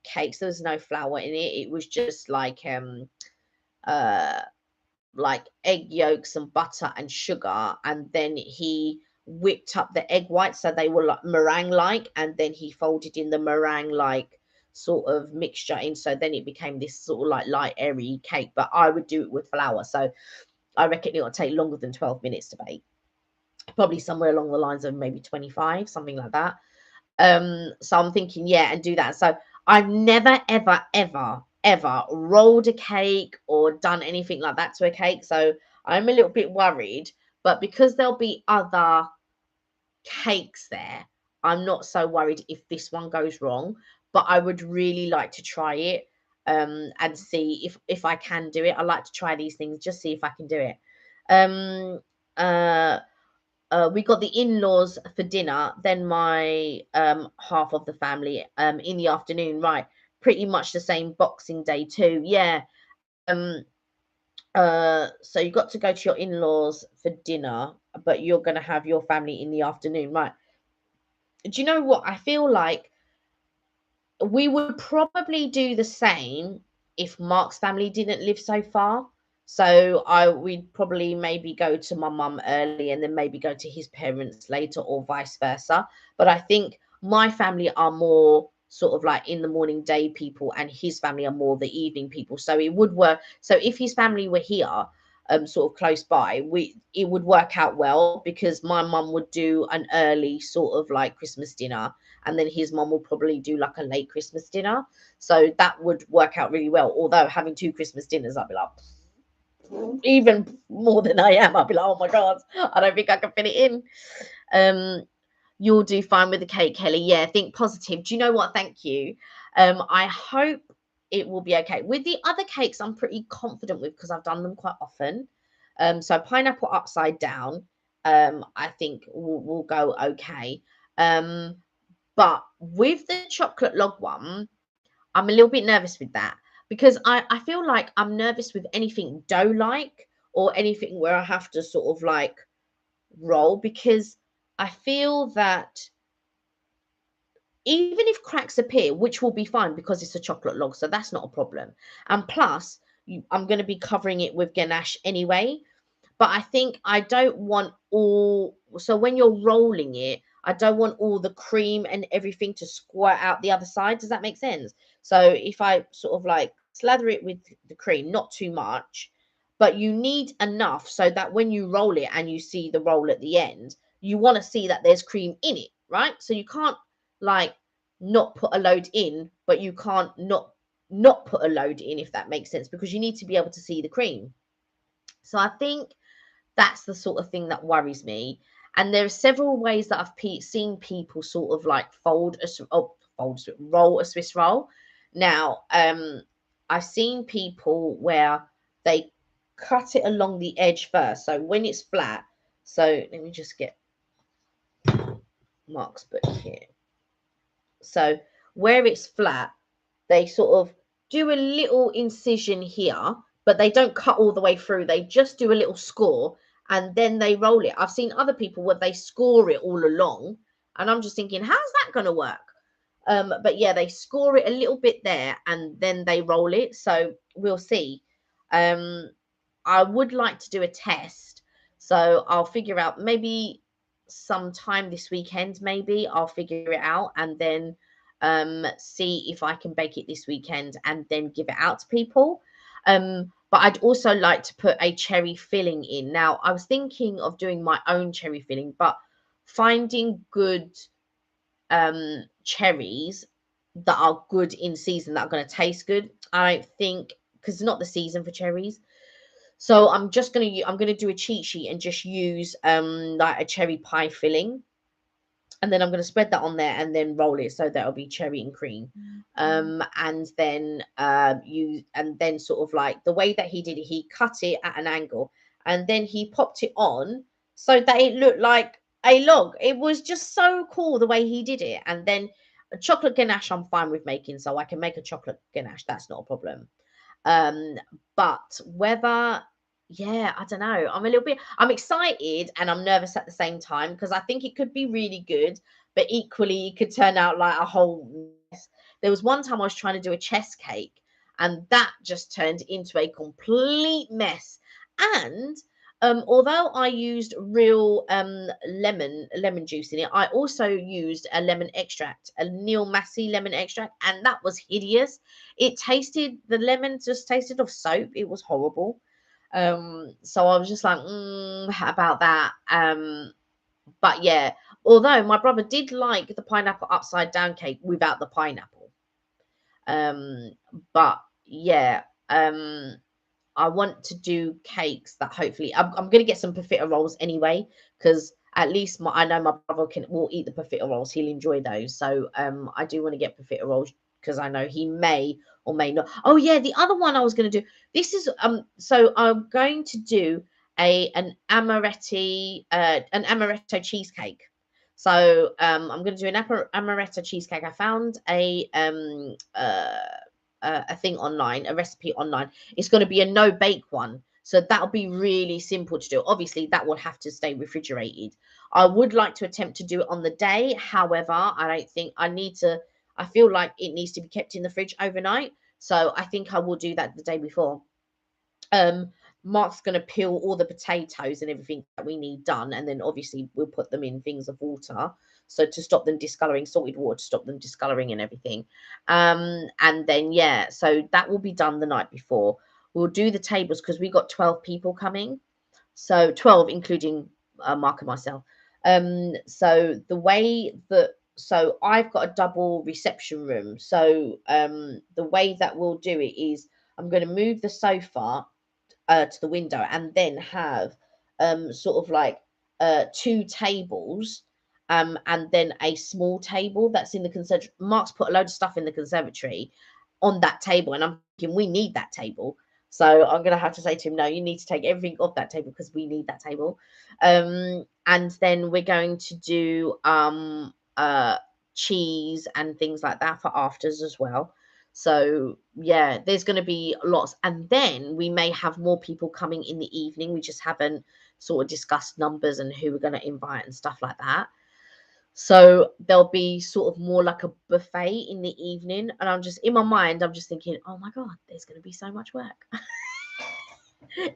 cake. So there was no flour in it. It was just uh like egg yolks and butter and sugar, and then he whipped up the egg whites so they were like meringue like, and then he folded in the meringue like sort of mixture in, so then it became this sort of like light airy cake. But I would do it with flour, so I reckon it would take longer than 12 minutes to bake, probably somewhere along the lines of maybe 25, something like that. So I'm thinking, yeah, and do that. So I've never ever rolled a cake or done anything like that to a cake, so I'm a little bit worried. But because there'll be other cakes there, I'm not so worried if this one goes wrong. But I would really like to try it, and see if I can do it. I like to try these things, just see if I can do it. um uh we got the in-laws for dinner, then my half of the family in the afternoon, right? Pretty much the same Boxing Day too. Yeah. um so you got to go to your in-laws for dinner, but you're going to have your family in the afternoon, right? Do you know what I feel like? We would probably do the same if Mark's family didn't live so far. So we'd probably maybe go to my mum early and then maybe go to his parents later, or vice versa. But I think my family are more sort of like in the morning day people, and his family are more the evening people. So it would work. So if his family were here, sort of close by, it would work out well, because my mum would do an early sort of like Christmas dinner, and then his mum will probably do like a late Christmas dinner. So that would work out really well. Although having 2 Christmas dinners, I'd be like, even more than I am, I'd be like, oh my God, I don't think I can fit it in. You'll do fine with the cake, Kelly. Yeah, think positive. Do you know what? Thank you. I hope it will be okay. With the other cakes, I'm pretty confident with, because I've done them quite often. So pineapple upside down, I think will go okay. But with the chocolate log one, I'm a little bit nervous with that, because I feel like I'm nervous with anything dough like, or anything where I have to sort of like roll, because I feel that even if cracks appear, which will be fine because it's a chocolate log, so that's not a problem. And plus, I'm going to be covering it with ganache anyway. But I think I don't want all, so when you're rolling it, I don't want all the cream and everything to squirt out the other side. Does that make sense? So if I sort of like slather it with the cream, not too much, but you need enough so that when you roll it and you see the roll at the end, you want to see that there's cream in it, right? So you can't like not put a load in, but you can't not put a load in, if that makes sense, because you need to be able to see the cream. So I think that's the sort of thing that worries me. And there are several ways that I've seen people sort of like roll a Swiss roll. Now, I've seen people where they cut it along the edge first. So when it's flat, so let me just get Mark's book here. So where it's flat, they sort of do a little incision here, but they don't cut all the way through. They just do a little score and then they roll it. I've seen other people where they score it all along, and I'm just thinking, how's that going to work? But yeah, they score it a little bit there and then they roll it. So we'll see. I would like to do a test. So I'll figure out maybe sometime this weekend, maybe I'll figure it out and then see if I can bake it this weekend and then give it out to people. But I'd also like to put a cherry filling in. Now, I was thinking of doing my own cherry filling, but finding good cherries that are good in season, that are going to taste good, I don't think, because it's not the season for cherries. So I'm gonna do a cheat sheet and just use like a cherry pie filling, and then I'm gonna spread that on there and then roll it so that'll be cherry and cream. And then sort of like the way that he did it, he cut it at an angle and then he popped it on so that it looked like a log. It was just so cool the way he did it. And then a chocolate ganache I'm fine with making, so I can make a chocolate ganache, that's not a problem. But whether, yeah, I don't know. I'm excited and I'm nervous at the same time because I think it could be really good, but equally it could turn out like a whole mess. There was one time I was trying to do a chess cake and that just turned into a complete mess. And although I used real lemon juice in it, I also used a lemon extract, a Neil Massey lemon extract, and that was hideous. The lemon just tasted of soap. It was horrible. So I was just like, how about that? But yeah, although my brother did like the pineapple upside down cake without the pineapple. But yeah, I want to do cakes that hopefully I'm going to get some profiterolles anyway, because at least I know my brother will eat the profiteroles. He'll enjoy those. So I do want to get profiterolles because I know he may or may not. Oh yeah, the other one I was going to do. This is so I'm going to do an amaretto cheesecake. So I'm going to do an amaretto cheesecake. I found a thing online, a recipe online. It's going to be a no bake one. So that'll be really simple to do. Obviously, that will have to stay refrigerated. I would like to attempt to do it on the day. However, I don't think I feel like it needs to be kept in the fridge overnight. So I think I will do that the day before. Mark's going to peel all the potatoes and everything that we need done. And then obviously we'll put them in things of water. So to stop them discoloring, salted water to stop them discoloring and everything. And then, yeah, so that will be done the night before. We'll do the tables because we got 12 people coming. So 12, including Mark and myself. So I've got a double reception room. So the way that we'll do it is I'm going to move the sofa to the window and then have sort of like two tables and then a small table that's in the conservatory. Mark's put a load of stuff in the conservatory on that table, and I'm thinking we need that table. So I'm gonna have to say to him, no, you need to take everything off that table because we need that table. And then we're going to do cheese and things like that for afters as well. So yeah, there's going to be lots, and then we may have more people coming in the evening. We just haven't sort of discussed numbers and who we're going to invite and stuff like that. So there'll be sort of more like a buffet in the evening, and I'm just in my mind, I'm just thinking, oh my god, there's going to be so much work.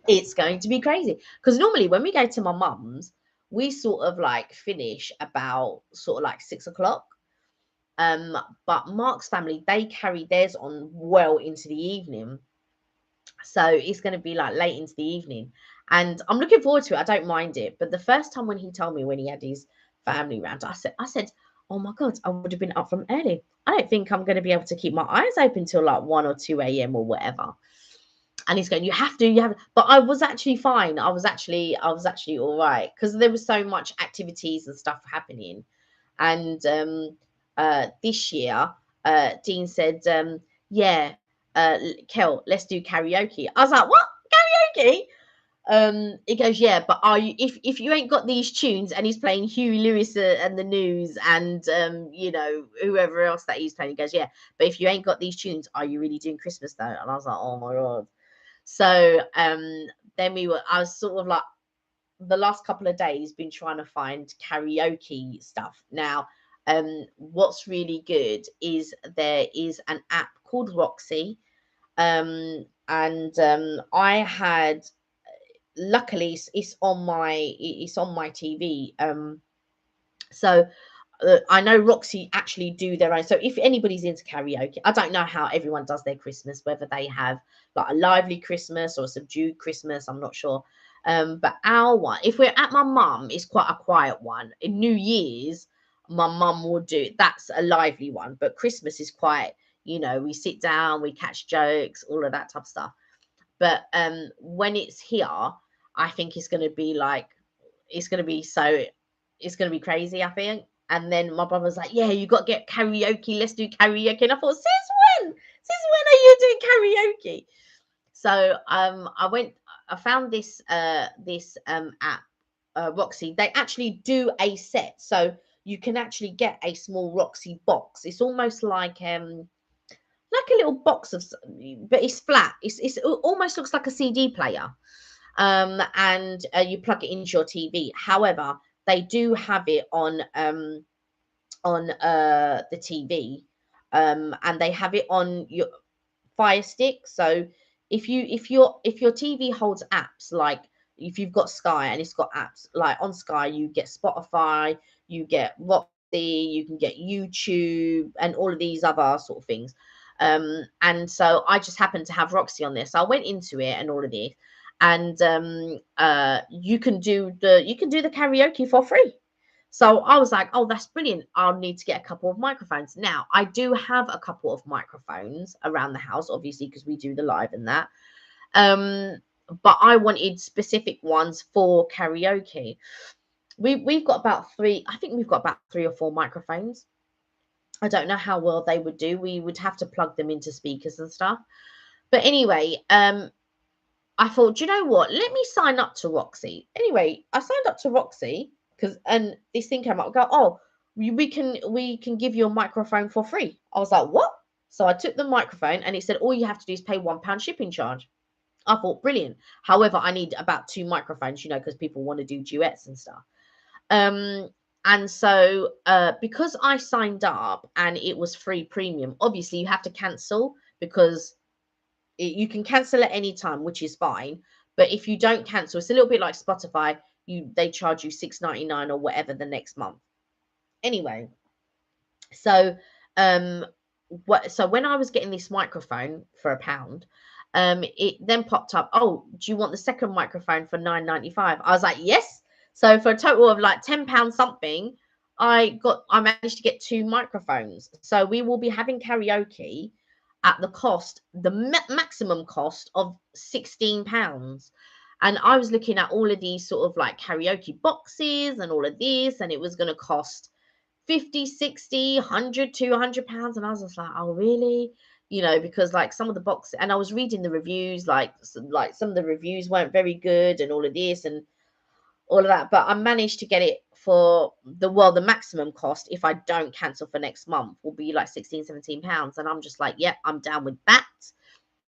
It's going to be crazy because normally when we go to my mum's, we sort of like finish about sort of like 6 o'clock. But Mark's family, they carry theirs on well into the evening. So it's going to be like late into the evening. And I'm looking forward to it. I don't mind it. But the first time when he told me when he had his family round, I said, oh my God, I would have been up from early. I don't think I'm going to be able to keep my eyes open till like 1 or 2 a.m. or whatever. And he's going, you have to. But I was actually fine. I was actually all right because there was so much activities and stuff happening. And this year, Dean said, yeah, Kel, let's do karaoke. I was like, what? Karaoke? He goes, yeah, but are you, if you ain't got these tunes, and he's playing Huey Lewis and the News, and you know, whoever else that he's playing, he goes, yeah, but if you ain't got these tunes, are you really doing Christmas though? And I was like, oh my god. So then I was sort of like, the last couple of days been trying to find karaoke stuff. Now, what's really good is there is an app called Roxy, and I had, luckily it's on my TV. So I know Roxy actually do their own. So if anybody's into karaoke, I don't know how everyone does their Christmas, whether they have like a lively Christmas or a subdued Christmas, I'm not sure. But our one, if we're at my mum, it's quite a quiet one. In New Year's, my mum will do, that's a lively one, but Christmas is quite, you know, we sit down, we catch jokes, all of that type of stuff. But when it's here, I think it's going to be like, it's going to be so, it's going to be crazy, I think. And then my brother's like, yeah, you got to get karaoke. Let's do karaoke. And I thought, since when? Since when are you doing karaoke? So I found this app, Roxy. They actually do a set. So you can actually get a small Roxy box. It's almost like a little box of, but it's flat. It almost looks like a CD player. And you plug it into your TV. However, they do have it on the TV, and they have it on your Fire Stick. So if your TV holds apps, like if you've got Sky and it's got apps, like on Sky you get Spotify, you get Roxy, you can get YouTube, and all of these other sort of things. And so I just happened to have Roxy on there, so I went into it and all of this, and you can do the karaoke for free. So I was like, oh, that's brilliant. I'll need to get a couple of microphones. Now, I do have a couple of microphones around the house, obviously, because we do the live and that. But I wanted specific ones for karaoke. We've got about three, I think we've got about 3 or 4 microphones. I don't know how well they would do. We would have to plug them into speakers and stuff. But anyway, I thought, do you know what? Let me sign up to Roxy. Anyway, I signed up to Roxy because, and this thing came up. I go, oh, we can give you a microphone for free. I was like, what? So I took the microphone, and it said all you have to do is pay £1 shipping charge. I thought, brilliant. However, I need about 2 microphones, you know, because people want to do duets and stuff. And so because I signed up and it was free premium, obviously you have to cancel, because you can cancel at any time, which is fine. But if you don't cancel, it's a little bit like Spotify. They charge you $6.99 or whatever the next month. Anyway, so so when I was getting this microphone for £1, it then popped up, oh, do you want the second microphone for £9.95? I was like, yes. So for a total of like £10 something, I managed to get 2 microphones. So we will be having karaoke at the cost, the maximum cost of £16. And I was looking at all of these sort of like karaoke boxes and all of this, and it was going to cost 50, 60, 100, £200. And I was just like, oh, really? You know, because like some of the boxes, and I was reading the reviews, like some of the reviews weren't very good and all of this and all of that. But I managed to get it for the maximum cost, if I don't cancel for next month, will be like 16, £17. And I'm just like, yep, I'm down with that.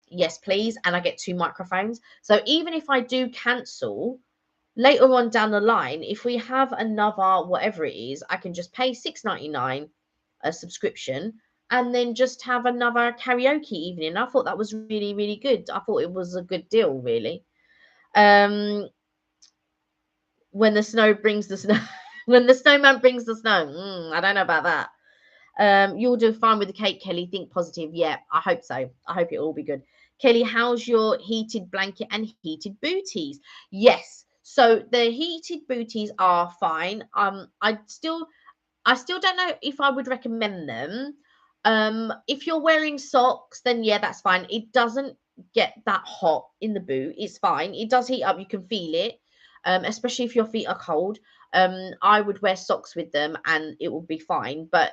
Yes, please. And I get 2 microphones. So even if I do cancel later on down the line, if we have another whatever it is, I can just pay $6.99 a subscription, and then just have another karaoke evening. I thought that was really, really good. I thought it was a good deal, really. When the snow brings the snow, when the snowman brings the snow. I don't know about that. You'll do fine with the cake, Kelly. Think positive. Yeah, I hope so. I hope it'll all be good. Kelly, how's your heated blanket and heated booties? Yes. So the heated booties are fine. I still don't know if I would recommend them. If you're wearing socks, then yeah, that's fine. It doesn't get that hot in the boot. It's fine. It does heat up. You can feel it, especially if your feet are cold. I would wear socks with them, and it will be fine. But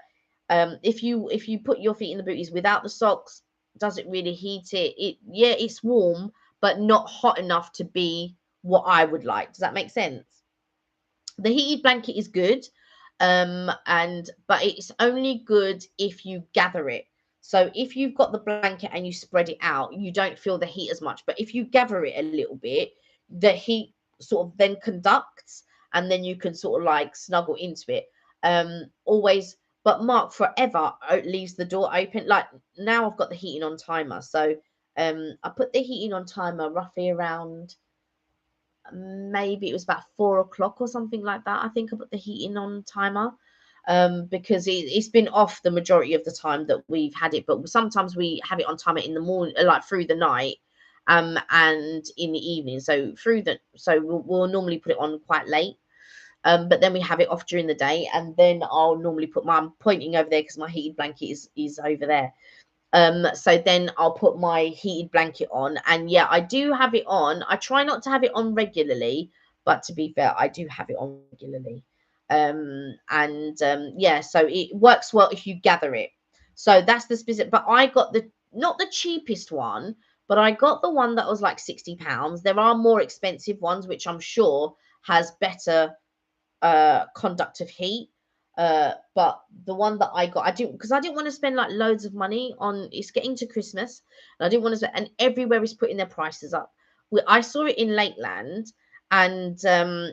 if you put your feet in the booties without the socks, does it really heat it? Yeah, it's warm, but not hot enough to be what I would like. Does that make sense? The heated blanket is good, but it's only good if you gather it. So if you've got the blanket and you spread it out, you don't feel the heat as much. But if you gather it a little bit, the heat sort of then conducts, and then you can sort of like snuggle into it. Always, but Mark forever leaves the door open. Like now, I've got the heating on timer, so I put the heating on timer roughly around, maybe it was about 4 o'clock or something like that. I think I put the heating on timer, because it's been off the majority of the time that we've had it, but sometimes we have it on timer in the morning, like through the night, and in the evening. So we'll normally put it on quite late, but then we have it off during the day, and then I'll normally put I'm pointing over there because my heated blanket is over there. So then I'll put my heated blanket on, and yeah, I do have it on. I try not to have it on regularly, but to be fair, I do have it on regularly. Yeah, so it works well if you gather it. So that's the specific, but I got the not the cheapest one, but I got the one that was like £60. There are more expensive ones, which I'm sure has better conductive heat. But the one that I got, I didn't, because I didn't want to spend like loads of money on. It's getting to Christmas, and I didn't want to spend, and everywhere is putting their prices up. I saw it in Lakeland, and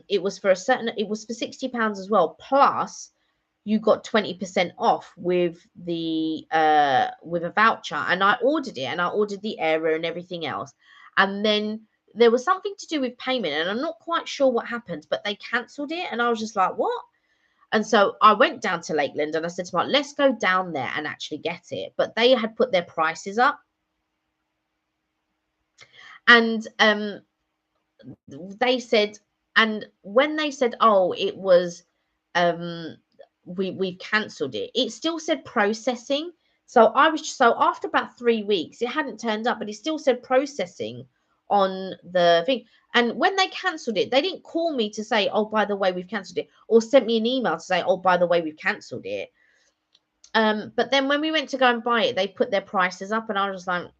it was for £60 as well. Plus, you got 20% off with with a voucher, and I ordered it, and I ordered the Aera and everything else, and then there was something to do with payment, and I'm not quite sure what happened, but they cancelled it, and I was just like, what? And so I went down to Lakeland, and I said to Mark, let's go down there and actually get it. But they had put their prices up, and they said, and when they said, oh, it was we've cancelled it, it still said processing. So after about 3 weeks, it hadn't turned up, but it still said processing on the thing. And when they cancelled it, they didn't call me to say, oh, by the way, we've cancelled it, or sent me an email to say, oh, by the way, we've cancelled it. But then when we went to go and buy it, they put their prices up, and I was just like,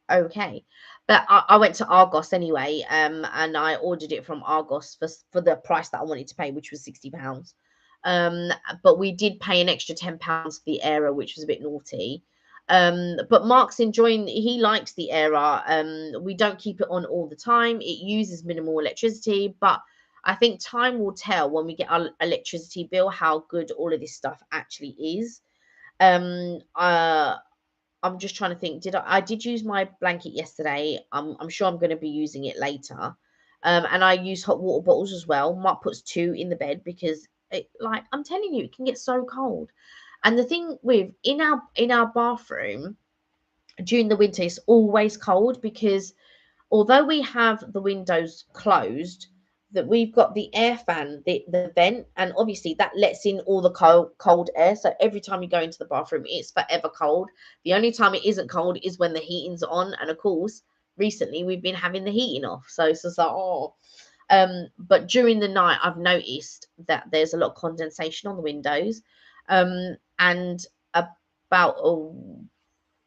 okay. But I went to Argos anyway, and I ordered it from Argos for the price that I wanted to pay, which was £60. But we did pay an extra £10 for the Aera, which was a bit naughty. But Mark's enjoying, he likes the Aera. We don't keep it on all the time. It uses minimal electricity, but I think time will tell when we get our electricity bill how good all of this stuff actually is. I'm just trying to think. I did use my blanket yesterday. I'm sure I'm going to be using it later. And I use hot water bottles as well. Mark puts 2 in the bed because like I'm telling you, it can get so cold. And the thing with in our bathroom during the winter, it's always cold because although we have the windows closed, that we've got the air fan, the vent, and obviously that lets in all the cold air. So every time you go into the bathroom, it's forever cold. The only time it isn't cold is when the heating's on, and of course, recently we've been having the heating off. So it's just like, oh. But during the night, I've noticed that there's a lot of condensation on the windows. And about a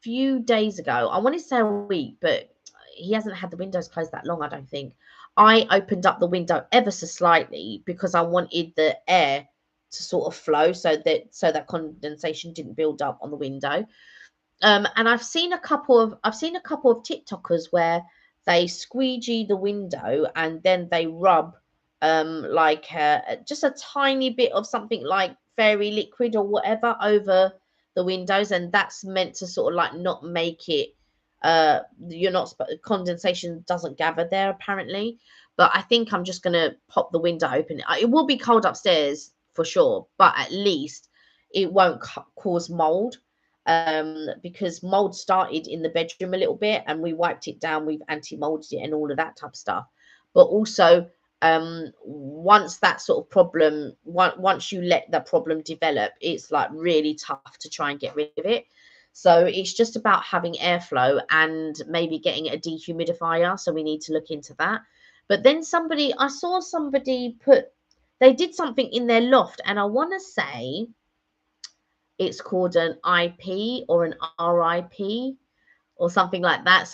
few days ago, I want to say a week, but he hasn't had the windows closed that long, I don't think. I opened up the window ever so slightly because I wanted the air to sort of flow so that condensation didn't build up on the window. And I've seen a couple of TikTokers where they squeegee the window and then they rub like just a tiny bit of something like fairy liquid or whatever over the windows, and that's meant to sort of like not make it condensation doesn't gather there apparently. But I think I'm just gonna pop the window open. It will be cold upstairs for sure, but at least it won't cause mold, because mold started in the bedroom a little bit and we wiped it down, we've anti-molded it and all of that type of stuff. But also once that sort of problem, once you let the problem develop, it's like really tough to try and get rid of it. So it's just about having airflow and maybe getting a dehumidifier. So we need to look into that. But then I saw somebody they did something in their loft, and I want to say it's called an IP or an RIP or something like that.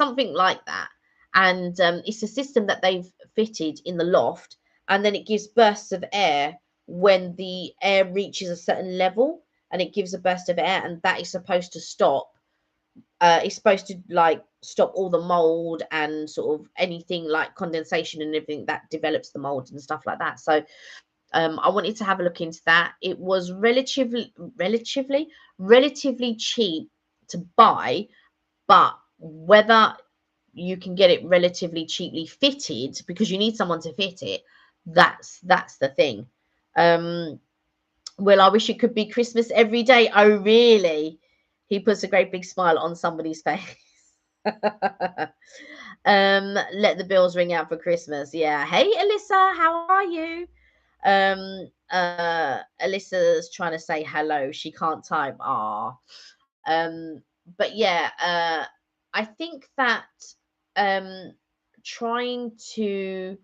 and it's a system that they've fitted in the loft, and then it gives bursts of air when the air reaches a certain level, and it gives a burst of air, and that is supposed to stop. It's supposed to like stop all the mold and sort of anything like condensation and everything that develops the mold and stuff like that. So I wanted to have a look into that. It was relatively cheap to buy, but whether you can get it relatively cheaply fitted, because you need someone to fit it, that's the thing. Well, I wish it could be Christmas every day. Oh, really? He puts a great big smile on somebody's face. Let the bills ring out for Christmas. Yeah. Hey, Alyssa, how are you? Alyssa's trying to say hello. She can't type. Ah. But yeah, I think that um trying to,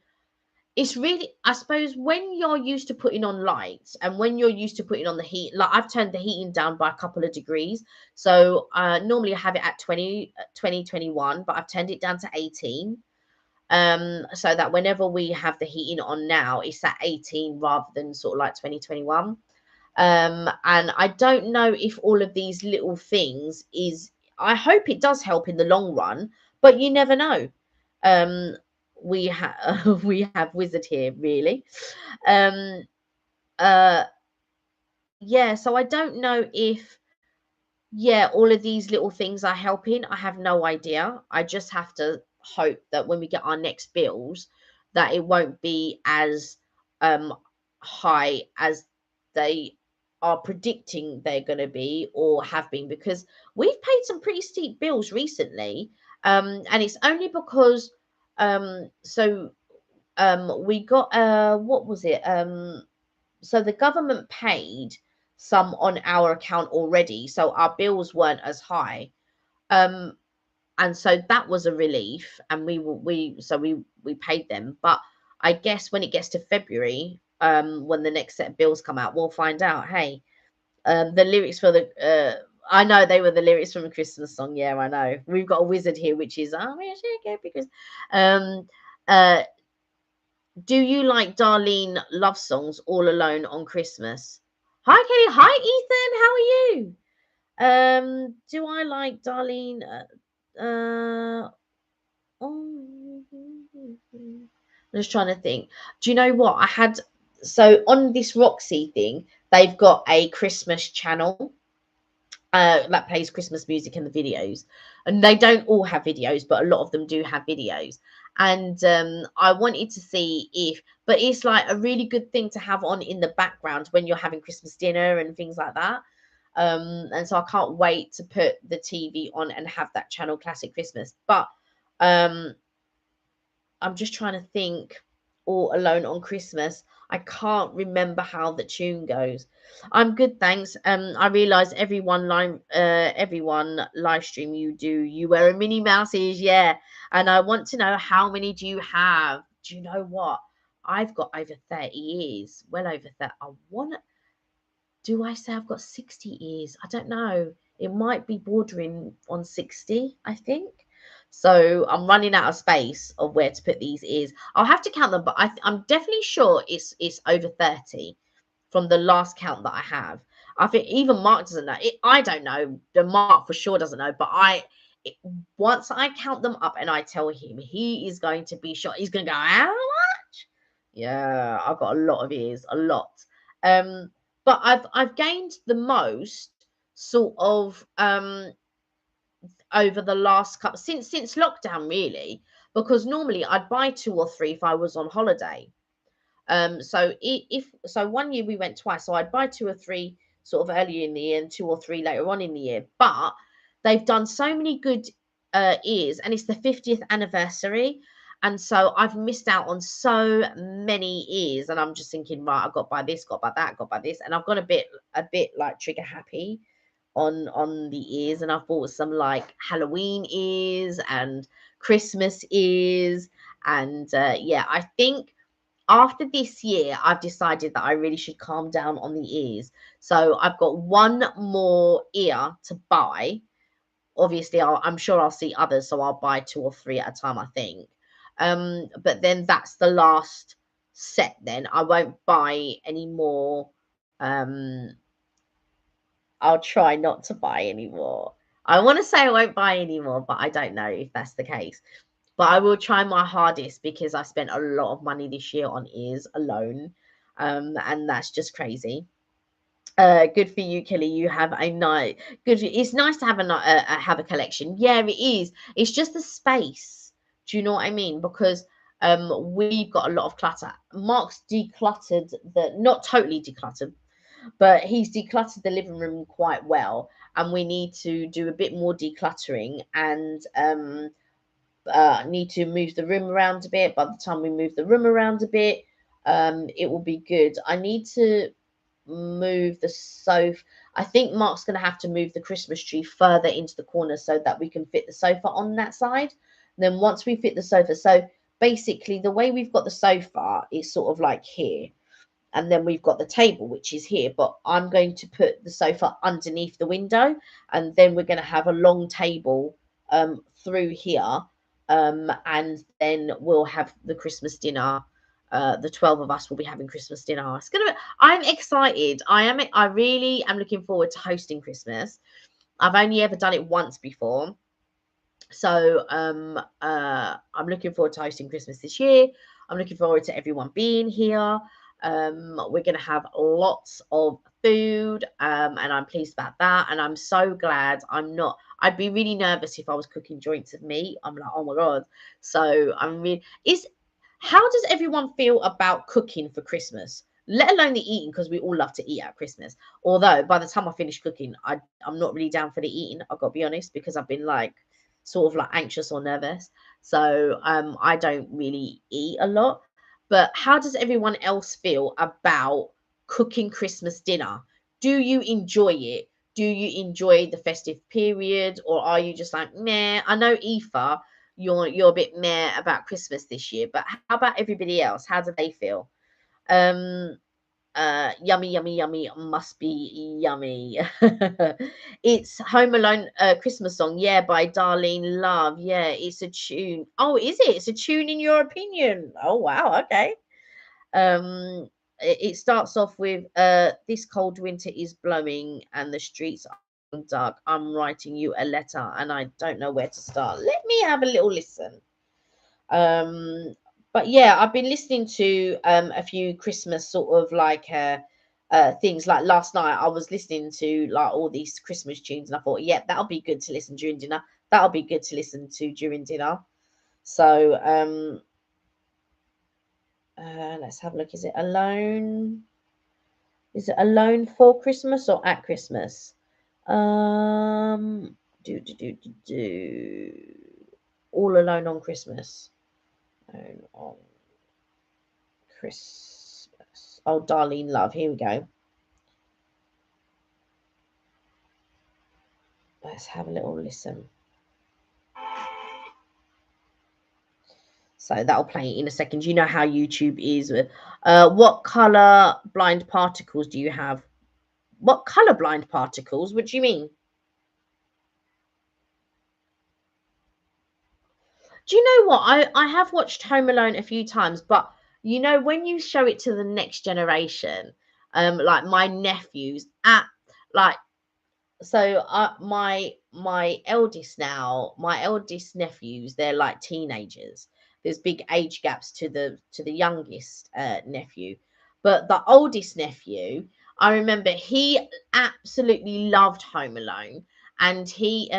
it's really, I suppose, when you're used to putting on lights and when you're used to putting on the heat, like I've turned the heating down by a couple of degrees. So normally I have it at 21, but I've turned it down to 18. So that whenever we have the heating on now, it's at 18 rather than sort of like 2021. And I don't know if all of these little things is, I hope it does help in the long run, but you never know. Um, we have we have Wizard here, really. Um, uh, yeah, so I don't know if, yeah, all of these little things are helping. I have no idea. I just have to hope that when we get our next bills, that it won't be as um high as they are predicting they're going to be or have been, because we've paid some pretty steep bills recently. And it's only because so we got what was it? So the government paid some on our account already, so our bills weren't as high. Um, and so that was a relief, and we paid them. But I guess when it gets to February, when the next set of bills come out, we'll find out. Hey, the lyrics for the I know they were the lyrics from a Christmas song. Yeah, I know. We've got a wizard here, which is because um uh do you like Darlene love songs all alone on Christmas? Hi, Kelly. Hi, Ethan. How are you? Do I like Darlene? Oh, I'm just trying to think. Do you know what? I had, so on this Roxy thing, they've got a Christmas channel that plays Christmas music in the videos. And they don't all have videos, but a lot of them do have videos. And I wanted to see if, but it's like a really good thing to have on in the background when you're having Christmas dinner and things like that. And so I can't wait to put the TV on and have that channel Classic Christmas. But um, I'm just trying to think, All Alone on Christmas. I can't remember how the tune goes. I'm good, thanks. I realise everyone live stream you do. You wear a Minnie Mouse ears, yeah. And I want to know, how many do you have? Do you know what? I've got over 30 years. Well over that. I want to, do I say I've got 60 ears? I don't know. It might be bordering on 60, I think. So I'm running out of space of where to put these ears. I'll have to count them, but I'm definitely sure it's over 30 from the last count that I have. I think even Mark doesn't know. I don't know. The Mark for sure doesn't know, but it, once I count them up and I tell him, he is going to be shocked. He's going to go, how much? Yeah, I've got a lot of ears, a lot. But I've gained the most sort of over the last couple, since lockdown, really, because normally I'd buy two or three if I was on holiday. So if so, one year we went twice, so I'd buy two or three sort of earlier in the year and two or three later on in the year. But they've done so many good years, and it's the 50th anniversary. And so I've missed out on so many years, and I'm just thinking, right, I've got to buy this, got to buy that, got to buy this, and I've got a bit like trigger happy on the ears, and I've bought some like Halloween ears and Christmas ears, and yeah, I think after this year, I've decided that I really should calm down on the ears. So I've got one more ear to buy, obviously I'm sure I'll see others, so I'll buy 2 or 3 at a time, I think. But then that's the last set then. I won't buy any more. I'll try not to buy any more. I want to say I won't buy any more, but I don't know if that's the case. But I will try my hardest because I spent a lot of money this year on ears alone. And that's just crazy. Good for you, Kelly. You have a night. Good. It's nice to have have a collection. Yeah, it is. It's just the space. Do you know what I mean? Because we've got a lot of clutter. Mark's decluttered the not totally decluttered, but he's decluttered the living room quite well, and we need to do a bit more decluttering and need to move the room around a bit. By the time we move the room around a bit, it will be good. I need to move the sofa. I think Mark's going to have to move the Christmas tree further into the corner so that we can fit the sofa on that side. And then once we fit the sofa, so basically the way we've got the sofa is sort of like here. And then we've got the table, which is here, but I'm going to put the sofa underneath the window, and then we're going to have a long table through here, and then we'll have the Christmas dinner. The 12 of us will be having Christmas dinner. It's gonna be, I'm excited. I really am looking forward to hosting Christmas. I've only ever done it once before. So I'm looking forward to hosting Christmas this year. I'm looking forward to everyone being here. We're going to have lots of food, and I'm pleased about that. And I'm so glad I'm not. I'd be really nervous if I was cooking joints of meat. I'm like, oh my god. So I'm really. How does everyone feel about cooking for Christmas? Let alone the eating, because we all love to eat at Christmas. Although by the time I finish cooking, I'm not really down for the eating. I've got to be honest, because I've been like sort of like anxious or nervous. So I don't really eat a lot. But how does everyone else feel about cooking Christmas dinner? Do you enjoy it? Do you enjoy the festive period, or are you just like meh? I know Aoife, you're a bit meh about Christmas this year, but how about everybody else? How do they feel? Um, yummy, yummy, yummy, must be yummy. It's Home Alone Christmas song, yeah, by Darlene Love. Yeah, it's a tune. Oh, is it? It's a tune in your opinion. Oh wow, okay. It starts off with this cold winter is blowing and the streets are dark. I'm writing you a letter and I don't know where to start. Let me have a little listen. But yeah, I've been listening to a few Christmas sort of like things. Like last night, I was listening to like all these Christmas tunes, and I thought, yeah, that'll be good to listen during dinner. That'll be good to listen to during dinner. So let's have a look. Is it Alone? Is it Alone for Christmas or at Christmas? Do All Alone on Christmas. On Christmas. Oh, Darlene Love. Here we go. Let's have a little listen. So that'll play in a second. You know how YouTube is. What color blind particles do you have? What color blind particles? What do you mean? Do you know what? I have watched Home Alone a few times, but you know when you show it to the next generation, like my nephews at like so my eldest now, my eldest nephews, they're like teenagers. There's big age gaps to the youngest nephew, but the oldest nephew, I remember he absolutely loved Home Alone, and he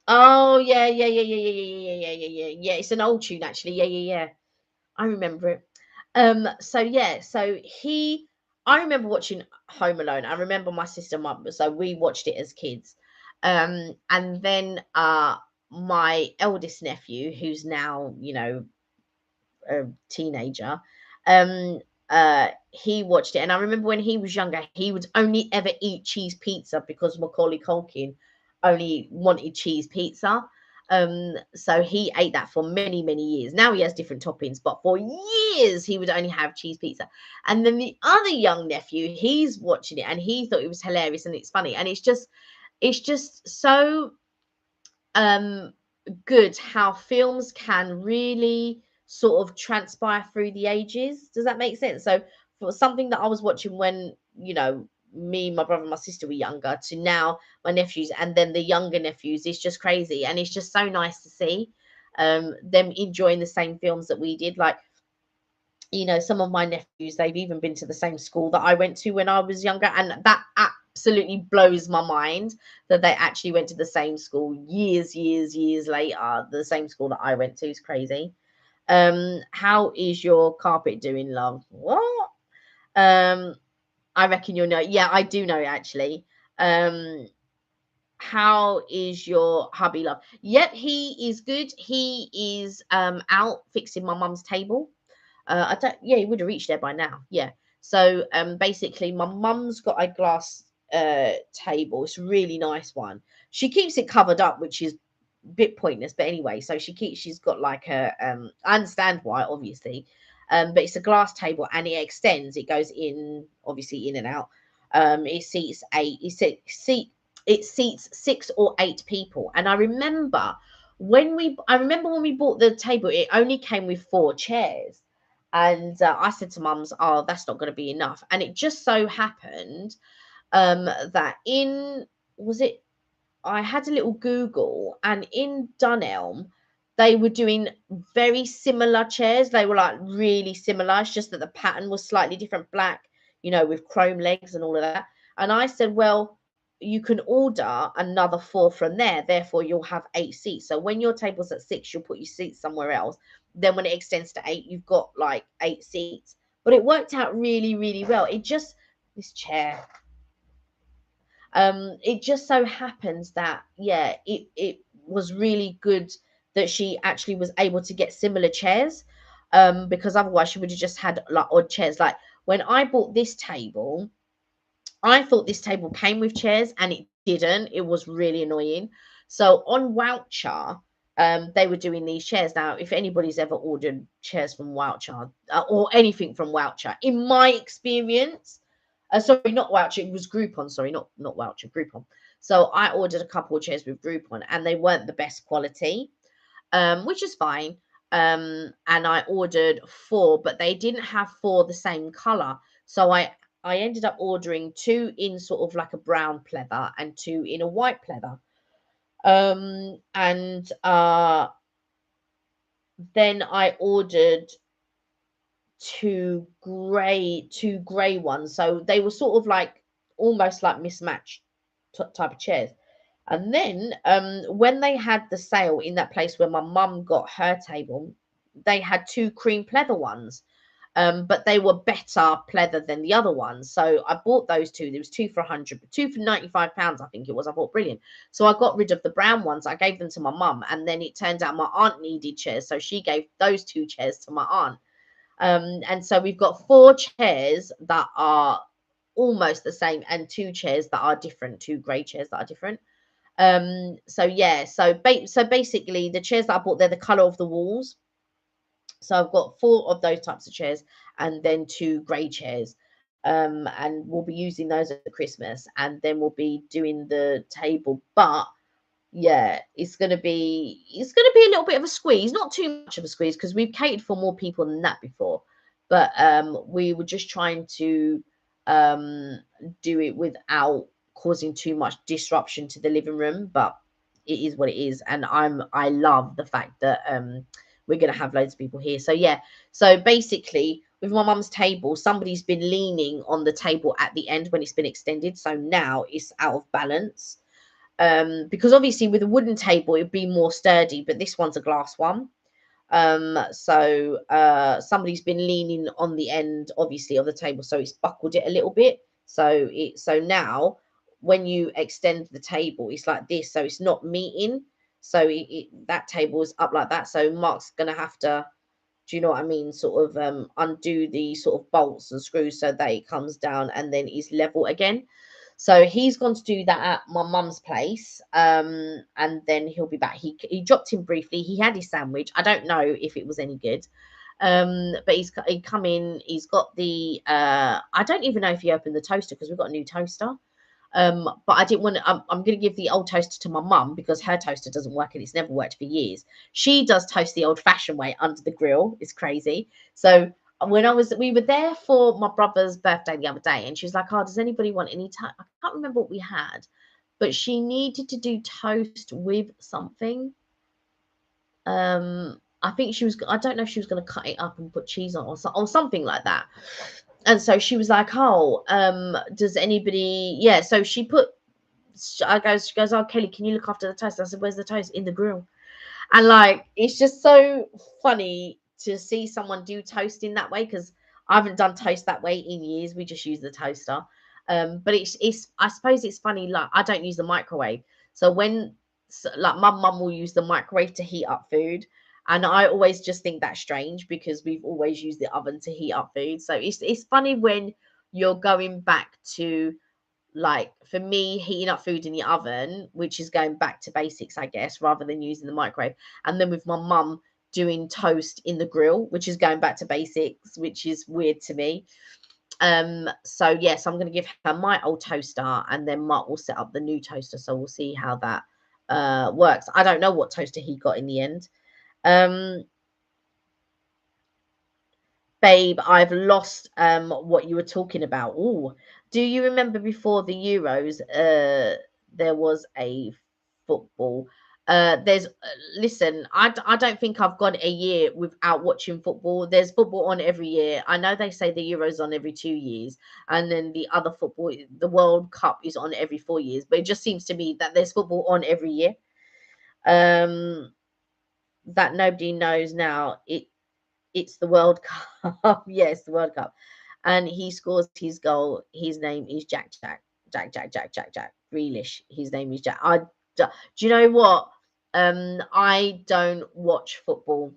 oh yeah, yeah, yeah, yeah, yeah, yeah, yeah, yeah, yeah, yeah, yeah. It's an old tune actually. Yeah, yeah, yeah. I remember it. So yeah, so he I remember watching Home Alone. I remember my sister and mum, so we watched it as kids. And then my eldest nephew, who's now, you know, a teenager, um he watched it. And I remember when he was younger, he would only ever eat cheese pizza because Macaulay Culkin only wanted cheese pizza. So he ate that for many, many years. Now he has different toppings, but for years he would only have cheese pizza. And then the other young nephew, he's watching it and he thought it was hilarious and it's funny. And it's just so um good how films can really sort of transpire through the ages. Does that make sense? So for something that I was watching when, me, my brother, and my sister were younger to now my nephews and then the younger nephews, it's just crazy. And it's just so nice to see them enjoying the same films that we did. Like, some of my nephews, they've even been to the same school that I went to when I was younger. And that absolutely blows my mind that they actually went to the same school years later. The same school that I went to is crazy. How is your carpet doing, love? What? I reckon you'll know. Yeah, I do know actually. Um, how is your hubby, love? Yep, he is good. He is out fixing my mum's table. I don't. Yeah, he would have reached there by now. Yeah. So basically, my mum's got a glass table. It's a really nice one. She keeps it covered up, which is a bit pointless. But anyway, so she's got like a I understand why, obviously. But it's a glass table and it extends. It goes in, obviously, in and out. It seats eight. It seats 6 or 8 people. And I remember when we bought the table, it only came with 4 chairs. And I said to mums, oh, that's not going to be enough. And it just so happened that I had a little Google and in Dunelm, they were doing very similar chairs. They were like really similar. It's just that the pattern was slightly different, black, with chrome legs and all of that. And I said, well, you can order another 4 from there. Therefore, you'll have 8 seats. So when your table's at 6, you'll put your seats somewhere else. Then when it extends to 8, you've got like 8 seats. But it worked out really, really well. This chair, it just so happens that, yeah, it was really good that she actually was able to get similar chairs, because otherwise she would have just had like odd chairs. Like when I bought this table, I thought this table came with chairs and it didn't. It was really annoying. So on Woucher, they were doing these chairs. Now, if anybody's ever ordered chairs from Woucher or anything from Woucher, in my experience, sorry, not Woucher, it was Groupon. Sorry, not Woucher, Groupon. So I ordered a couple of chairs with Groupon and they weren't the best quality, which is fine. And I ordered 4, but they didn't have 4 the same color. So I ended up ordering 2 in sort of like a brown pleather and 2 in a white pleather. And then I ordered two grey ones. So they were sort of like almost like mismatched type of chairs. And then when they had the sale in that place where my mum got her table, they had 2 cream pleather ones. But they were better pleather than the other ones. So I bought those 2. There was 2 for 100, but 2 for £95, I think it was. I bought brilliant. So I got rid of the brown ones. I gave them to my mum. And then it turned out my aunt needed chairs. So she gave those 2 chairs to my aunt. And so we've got 4 chairs that are almost the same and 2 chairs that are different, 2 grey chairs that are different. So yeah, so basically the chairs that I bought, they're the colour of the walls. So I've got 4 of those types of chairs and then 2 grey chairs. And we'll be using those at Christmas and then we'll be doing the table. But yeah, it's gonna be a little bit of a squeeze, not too much of a squeeze because we've catered for more people than that before. But we were just trying to do it without causing too much disruption to the living room. But it is what it is, and I love the fact that we're gonna have loads of people here. So yeah, so basically with my mum's table, somebody's been leaning on the table at the end when it's been extended, so now it's out of balance. Because obviously with a wooden table it'd be more sturdy, but this one's a glass one. So somebody's been leaning on the end, obviously, of the table, so it's buckled it a little bit. So now when you extend the table, it's like this, so it's not meeting. So that table is up like that. So Mark's gonna have to, do you know what I mean? Sort of undo the sort of bolts and screws so that it comes down and then is level again. So he's gone to do that at my mum's place, and then he'll be back. He dropped in briefly. He had his sandwich. I don't know if it was any good, but he come in. He's got the I don't even know if he opened the toaster because we've got a new toaster. But I didn't want to. I'm going to give the old toaster to my mum because her toaster doesn't work and it's never worked for years. She does toast the old-fashioned way under the grill. It's crazy. So we were there for my brother's birthday the other day, and she was like, "Oh, does anybody want any toast?" I can't remember what we had, but she needed to do toast with something. I think she was. I don't know if she was going to cut it up and put cheese on or something like that. And so she was like, "Oh, does anybody?" Yeah. So she put. She goes, "Oh, Kelly, can you look after the toast?" I said, "Where's the toast?" "In the grill." And like, it's just so funny to see someone do toast in that way because I haven't done toast that way in years. We just use the toaster. But it's I suppose it's funny. Like, I don't use the microwave, so like my mum will use the microwave to heat up food, and I always just think that's strange because we've always used the oven to heat up food. So it's funny when you're going back to, like, for me, heating up food in the oven, which is going back to basics, I guess, rather than using the microwave. And then with my mum doing toast in the grill, which is going back to basics, which is weird to me. So yes, I'm going to give her my old toaster, and then Mark will set up the new toaster. So we'll see how that works. I don't know what toaster he got in the end. Um, Babe, I've lost what you were talking about. Oh, do you remember before the Euros? There was a football. There's listen, I don't think I've gone a year without watching football. There's football on every year. I know they say the Euros on every 2 years, and then the other football, the World Cup, is on every 4 years. But it just seems to me that there's football on every year. Um, that nobody knows now. It's the World Cup. Yes, the World Cup. And he scores his goal. His name is Jack Grealish. His name is Jack. Do you know what? I don't watch football.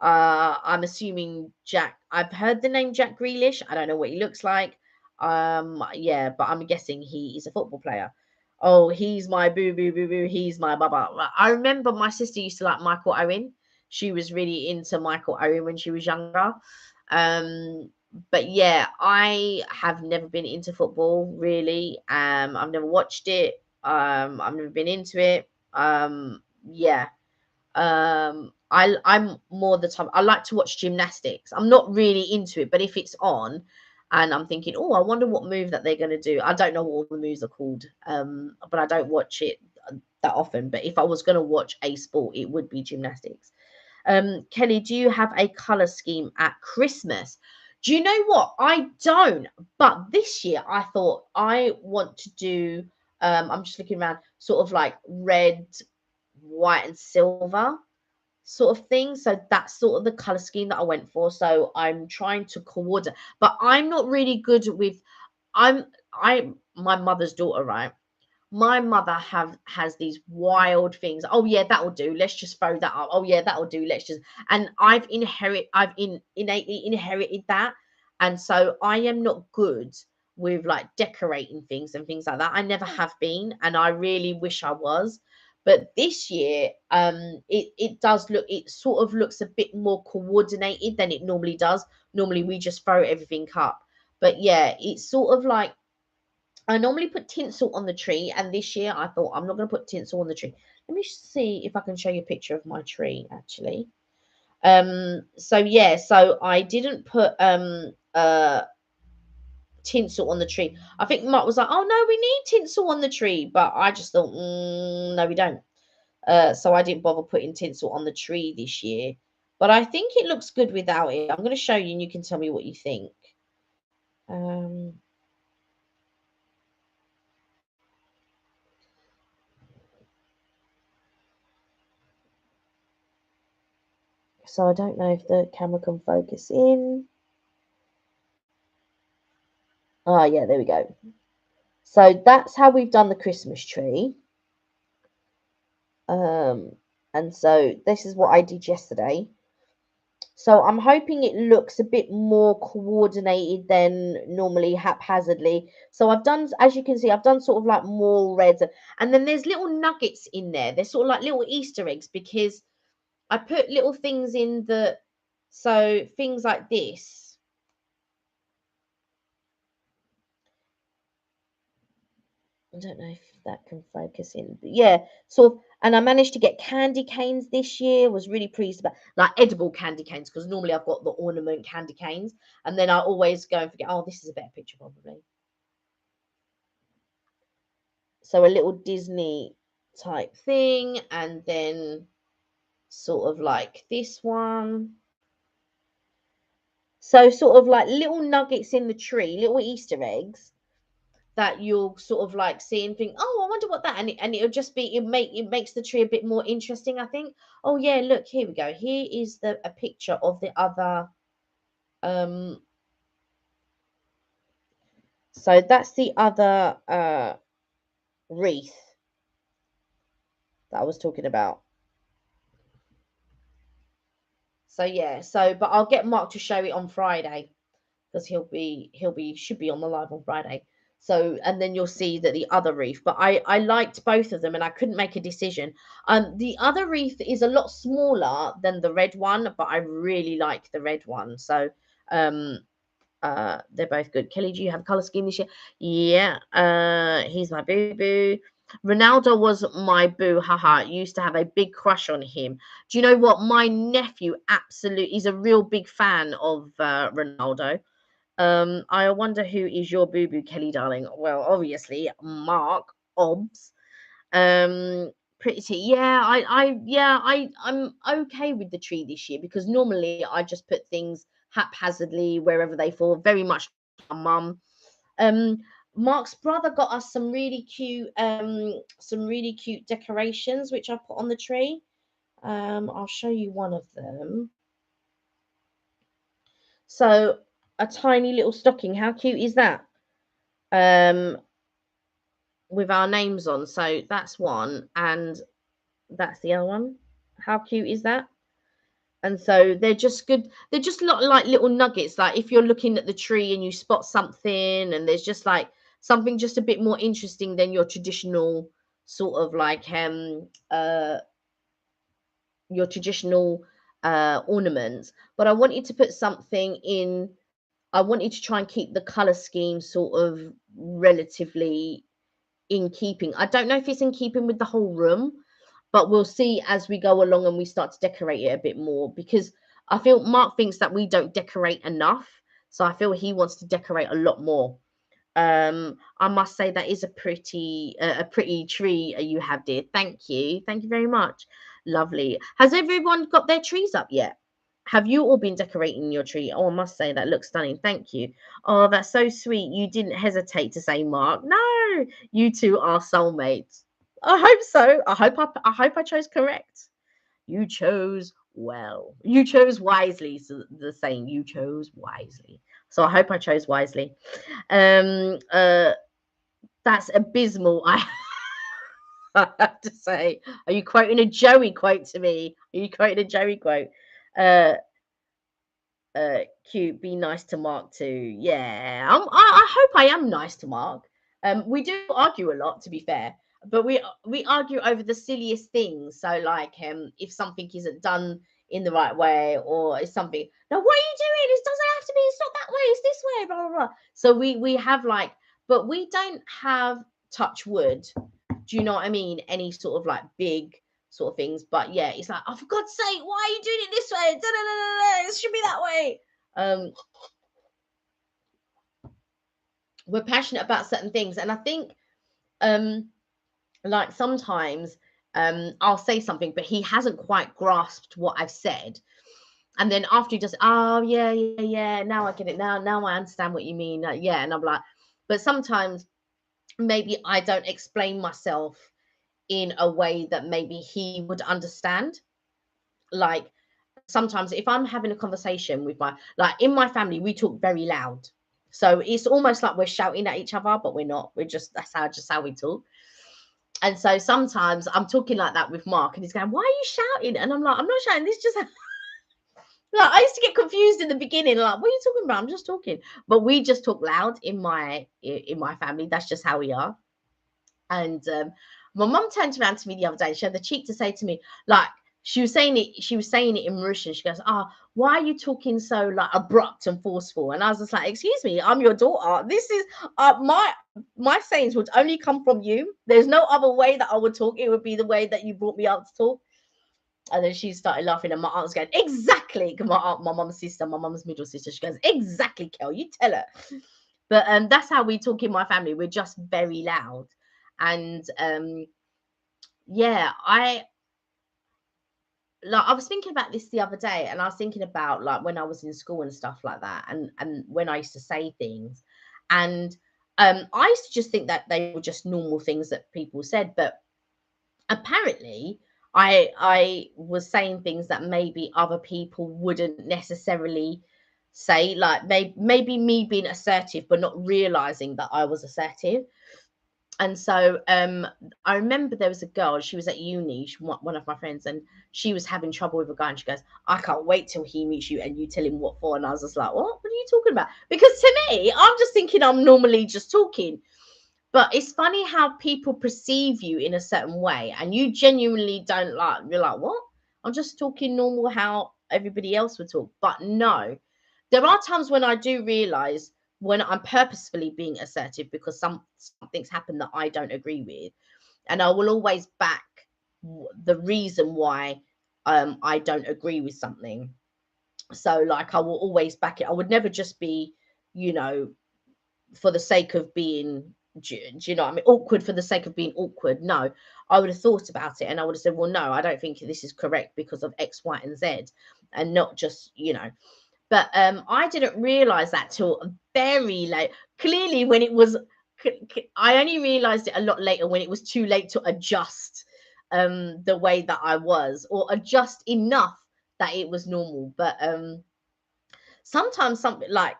I'm assuming Jack. I've heard the name Jack Grealish. I don't know what he looks like. Yeah, but I'm guessing he is a football player. Oh, he's my boo boo boo boo. He's my baba. I remember my sister used to like Michael Owen. She was really into Michael Owen when she was younger. Um, but yeah, I have never been into football really. I've never watched it. I've never been into it. Yeah. I'm more the type, I like to watch gymnastics. I'm not really into it, but if it's on and I'm thinking, oh, I wonder what move that they're going to do. I don't know what all the moves are called. But I don't watch it that often. But if I was going to watch a sport, it would be gymnastics. Kelly, do you have a color scheme at Christmas? Do you know what? I don't. But this year I thought I want to do, I'm just looking around, sort of like red, white, and silver sort of thing. So that's sort of the color scheme that I went for. So I'm trying to coordinate, but I'm not really good with, I'm my mother's daughter, right? My mother has these wild things. Oh yeah, that'll do. Let's just throw that up. Oh yeah, that'll do. Let's just, and I've innately inherited that. And so I am not good with like decorating things and things like that. I never have been, and I really wish I was. But this year, it does look, it sort of looks a bit more coordinated than it normally does. Normally we just throw everything up. But yeah, it's sort of like, I normally put tinsel on the tree, and this year I thought I'm not going to put tinsel on the tree. Let me see if I can show you a picture of my tree actually. So yeah, so I didn't put tinsel on the tree. I think Mark was like, "Oh no, we need tinsel on the tree," but I just thought, no, we don't. So I didn't bother putting tinsel on the tree this year. But I think it looks good without it. I'm going to show you, and you can tell me what you think. Um, so I don't know if the camera can focus in. Ah, yeah, there we go. So that's how we've done the Christmas tree. Um, and so this is what I did yesterday. So I'm hoping it looks a bit more coordinated than normally haphazardly. So I've done, as you can see, I've done sort of like more reds, and then there's little nuggets in there. They're sort of like little Easter eggs because I put little things in the, so things like this. I don't know if that can focus in, but yeah, sort of. And I managed to get candy canes this year. Was really pleased about like edible candy canes because normally I've got the ornament candy canes, and then I always go and forget. Oh, this is a better picture probably. So a little Disney type thing, and then sort of like this one. So sort of like little nuggets in the tree, little Easter eggs that you'll sort of like see and think, oh, I wonder what that, and it'll just be it makes the tree a bit more interesting, I think. Oh yeah, look, here we go. Here is a picture of the other um so that's the other wreath that I was talking about. So yeah, so but I'll get Mark to show it on Friday because should be on the live on Friday. So and then you'll see that the other wreath. But I liked both of them and I couldn't make a decision. The other wreath is a lot smaller than the red one, but I really like the red one. So um they're both good. Kelly, do you have color scheme this year? Yeah. He's my boo boo. Ronaldo was my boo, haha. Used to have a big crush on him. Do you know what? My nephew absolutely, he's a real big fan of Ronaldo. I wonder who is your boo boo, Kelly, darling. Well, obviously, Mark Obbs. Pretty, yeah, I'm okay with the tree this year because normally I just put things haphazardly wherever they fall, very much like my mum. Um, Mark's brother got us some really cute decorations which I put on the tree. I'll show you one of them. So a tiny little stocking. How cute is that? Um, with our names on. So that's one, and that's the other one. How cute is that? And so they're just good. They're just not like little nuggets. Like if you're looking at the tree and you spot something, and there's just like something just a bit more interesting than your traditional sort of like your traditional ornaments. But I wanted to put something in. I wanted to try and keep the color scheme sort of relatively in keeping. I don't know if it's in keeping with the whole room, but we'll see as we go along and we start to decorate it a bit more because I feel Mark thinks that we don't decorate enough. So I feel he wants to decorate a lot more. I must say that is a pretty tree you have, dear. Thank you very much. Lovely. Has everyone got their trees up yet? Have you all been decorating your tree? Oh, I must say that looks stunning. Thank you. Oh, that's so sweet. You didn't hesitate to say Mark. No, you two are soulmates. I hope so. I hope I chose correct. You chose well. You chose wisely. So the saying, you chose wisely. So I hope I chose wisely. Um, uh, that's abysmal. I have to say. Are you quoting a Joey quote to me? Are you quoting a Joey quote? Uh, cute. Be nice to Mark too. Yeah, I hope I am nice to Mark. We do argue a lot, to be fair, but we argue over the silliest things. So, like, if something isn't done in the right way, or is something, no, what are you doing? It doesn't have to be. It's not that way. It's this way. Blah blah blah. So we have like, but we don't have touch wood. Do you know what I mean? Any sort of like big sort of things. But yeah, it's like, oh, for God's sake, why are you doing it this way? It should be that way. We're passionate about certain things, and I think like sometimes I'll say something, but he hasn't quite grasped what I've said. And then after he does, oh yeah, now I get it. Now I understand what you mean. Yeah, and I'm like, but sometimes maybe I don't explain myself in a way that maybe he would understand. Like sometimes if I'm having a conversation with like in my family, we talk very loud. So it's almost like we're shouting at each other, but we're not. We're just how we talk. And so sometimes I'm talking like that with Mark, and he's going, "Why are you shouting?" And I'm like, "I'm not shouting. This just Like, I used to get confused in the beginning, like, what are you talking about? I'm just talking. But we just talk loud in my family. That's just how we are. And my mum turned around to me the other day. She had the cheek to say to me, like, she was saying it in Mauritian. She goes, why are you talking so like abrupt and forceful? And I was just like, excuse me, I'm your daughter. This is my sayings would only come from you. There's no other way that I would talk. It would be the way that you brought me up to talk. And then she started laughing, and my aunt was going, exactly. My aunt, my mum's sister, my mum's middle sister, she goes, exactly, Kel, you tell her. But that's how we talk in my family. We're just very loud. And yeah, I was thinking about this the other day, and I was thinking about like when I was in school and stuff like that, and when I used to say things. And I used to just think that they were just normal things that people said, but apparently I was saying things that maybe other people wouldn't necessarily say, like maybe me being assertive but not realizing that I was assertive. And so I remember there was a girl, she was at uni, one of my friends, and she was having trouble with a guy, and she goes, I can't wait till he meets you and you tell him what for. And I was just like, what are you talking about? Because to me, I'm just thinking I'm normally just talking. But it's funny how people perceive you in a certain way, and you genuinely don't, like, you're like, what? I'm just talking normal how everybody else would talk. But no, there are times when I do realize when I'm purposefully being assertive because something's happened that I don't agree with, and I will always back the reason why I don't agree with something. So, like, I will always back it. I would never just be, you know, for the sake of being, do you know what I mean, awkward for the sake of being awkward. No, I would have thought about it, and I would have said, well, no, I don't think this is correct because of X, Y, and Z, and not just, you know. But I didn't realize that till very late. Clearly, when it was, I only realized it a lot later when it was too late to adjust the way that I was, or adjust enough that it was normal. But sometimes something like,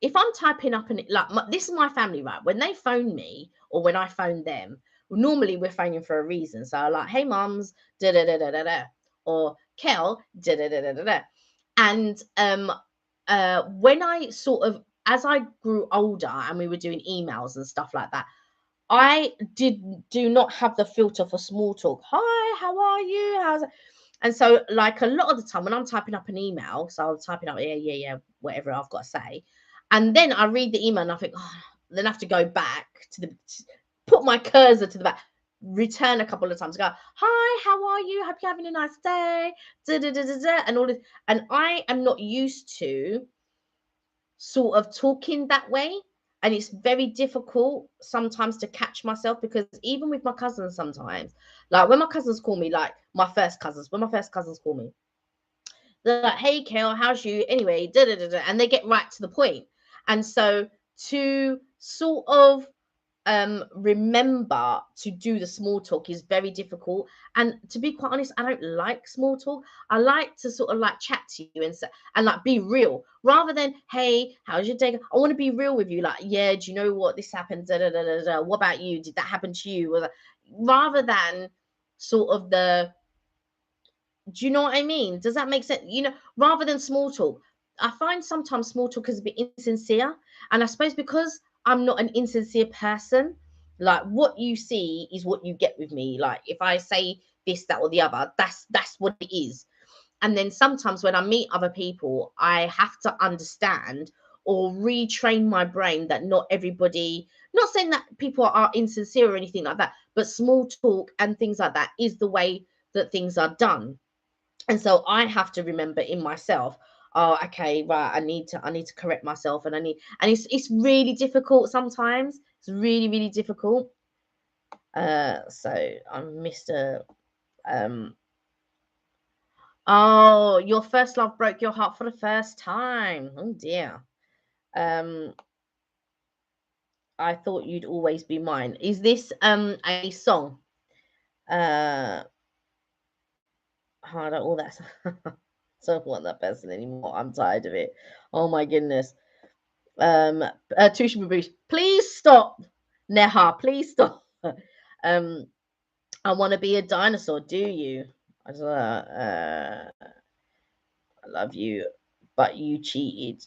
if I'm typing up and like this is my family, right? When they phone me or when I phone them, normally we're phoning for a reason. So I'm like, hey mums, da da da da da da, or Kel, da da da da da da. And when I sort of, as I grew older and we were doing emails and stuff like that, I do not have the filter for small talk. Hi, how are you? How's it? And so, like, a lot of the time when I'm typing up an email, so I'm typing up, yeah, whatever I've got to say. And then I read the email and I think, then I have to go back put my cursor to the back, return a couple of times, go, hi, how are you? Hope you're having a nice day. Da, da, da, da, da, and all this. And I am not used to sort of talking that way. And it's very difficult sometimes to catch myself, because even with my cousins, sometimes, like when my cousins call me, like when my first cousins call me, they're like, hey, Kel, how's you? Anyway, da da da da. And they get right to the point. And so to sort of remember to do the small talk is very difficult. And to be quite honest, I don't like small talk. I like to sort of like chat to you and say, and like be real, rather than, hey, how's your day? I want to be real with you, like, yeah, do you know what, this happened, da, da, da, da, da. What about you? Did that happen to you? Rather than sort of the, do you know what I mean? Does that make sense? You know, rather than small talk. I find sometimes small talk is a bit insincere. And I suppose because I'm not an insincere person, like what you see is what you get with me. Like if I say this, that, or the other, that's what it is. And then sometimes when I meet other people, I have to understand or retrain my brain that not everybody, not saying that people are insincere or anything like that, but small talk and things like that is the way that things are done. And so I have to remember in myself, oh, okay, right, I need to correct myself, and it's really difficult sometimes. It's really, really difficult. So I'm Mr. um Oh, your first love broke your heart for the first time. Oh dear. Um I thought you'd always be mine. Is this a song? Uh I don't all that. Don't want that person anymore. I'm tired of it. Oh my goodness. Tusha Babush, please stop. Neha, please stop. um, I want to be a dinosaur. Do you? I love you, but you cheated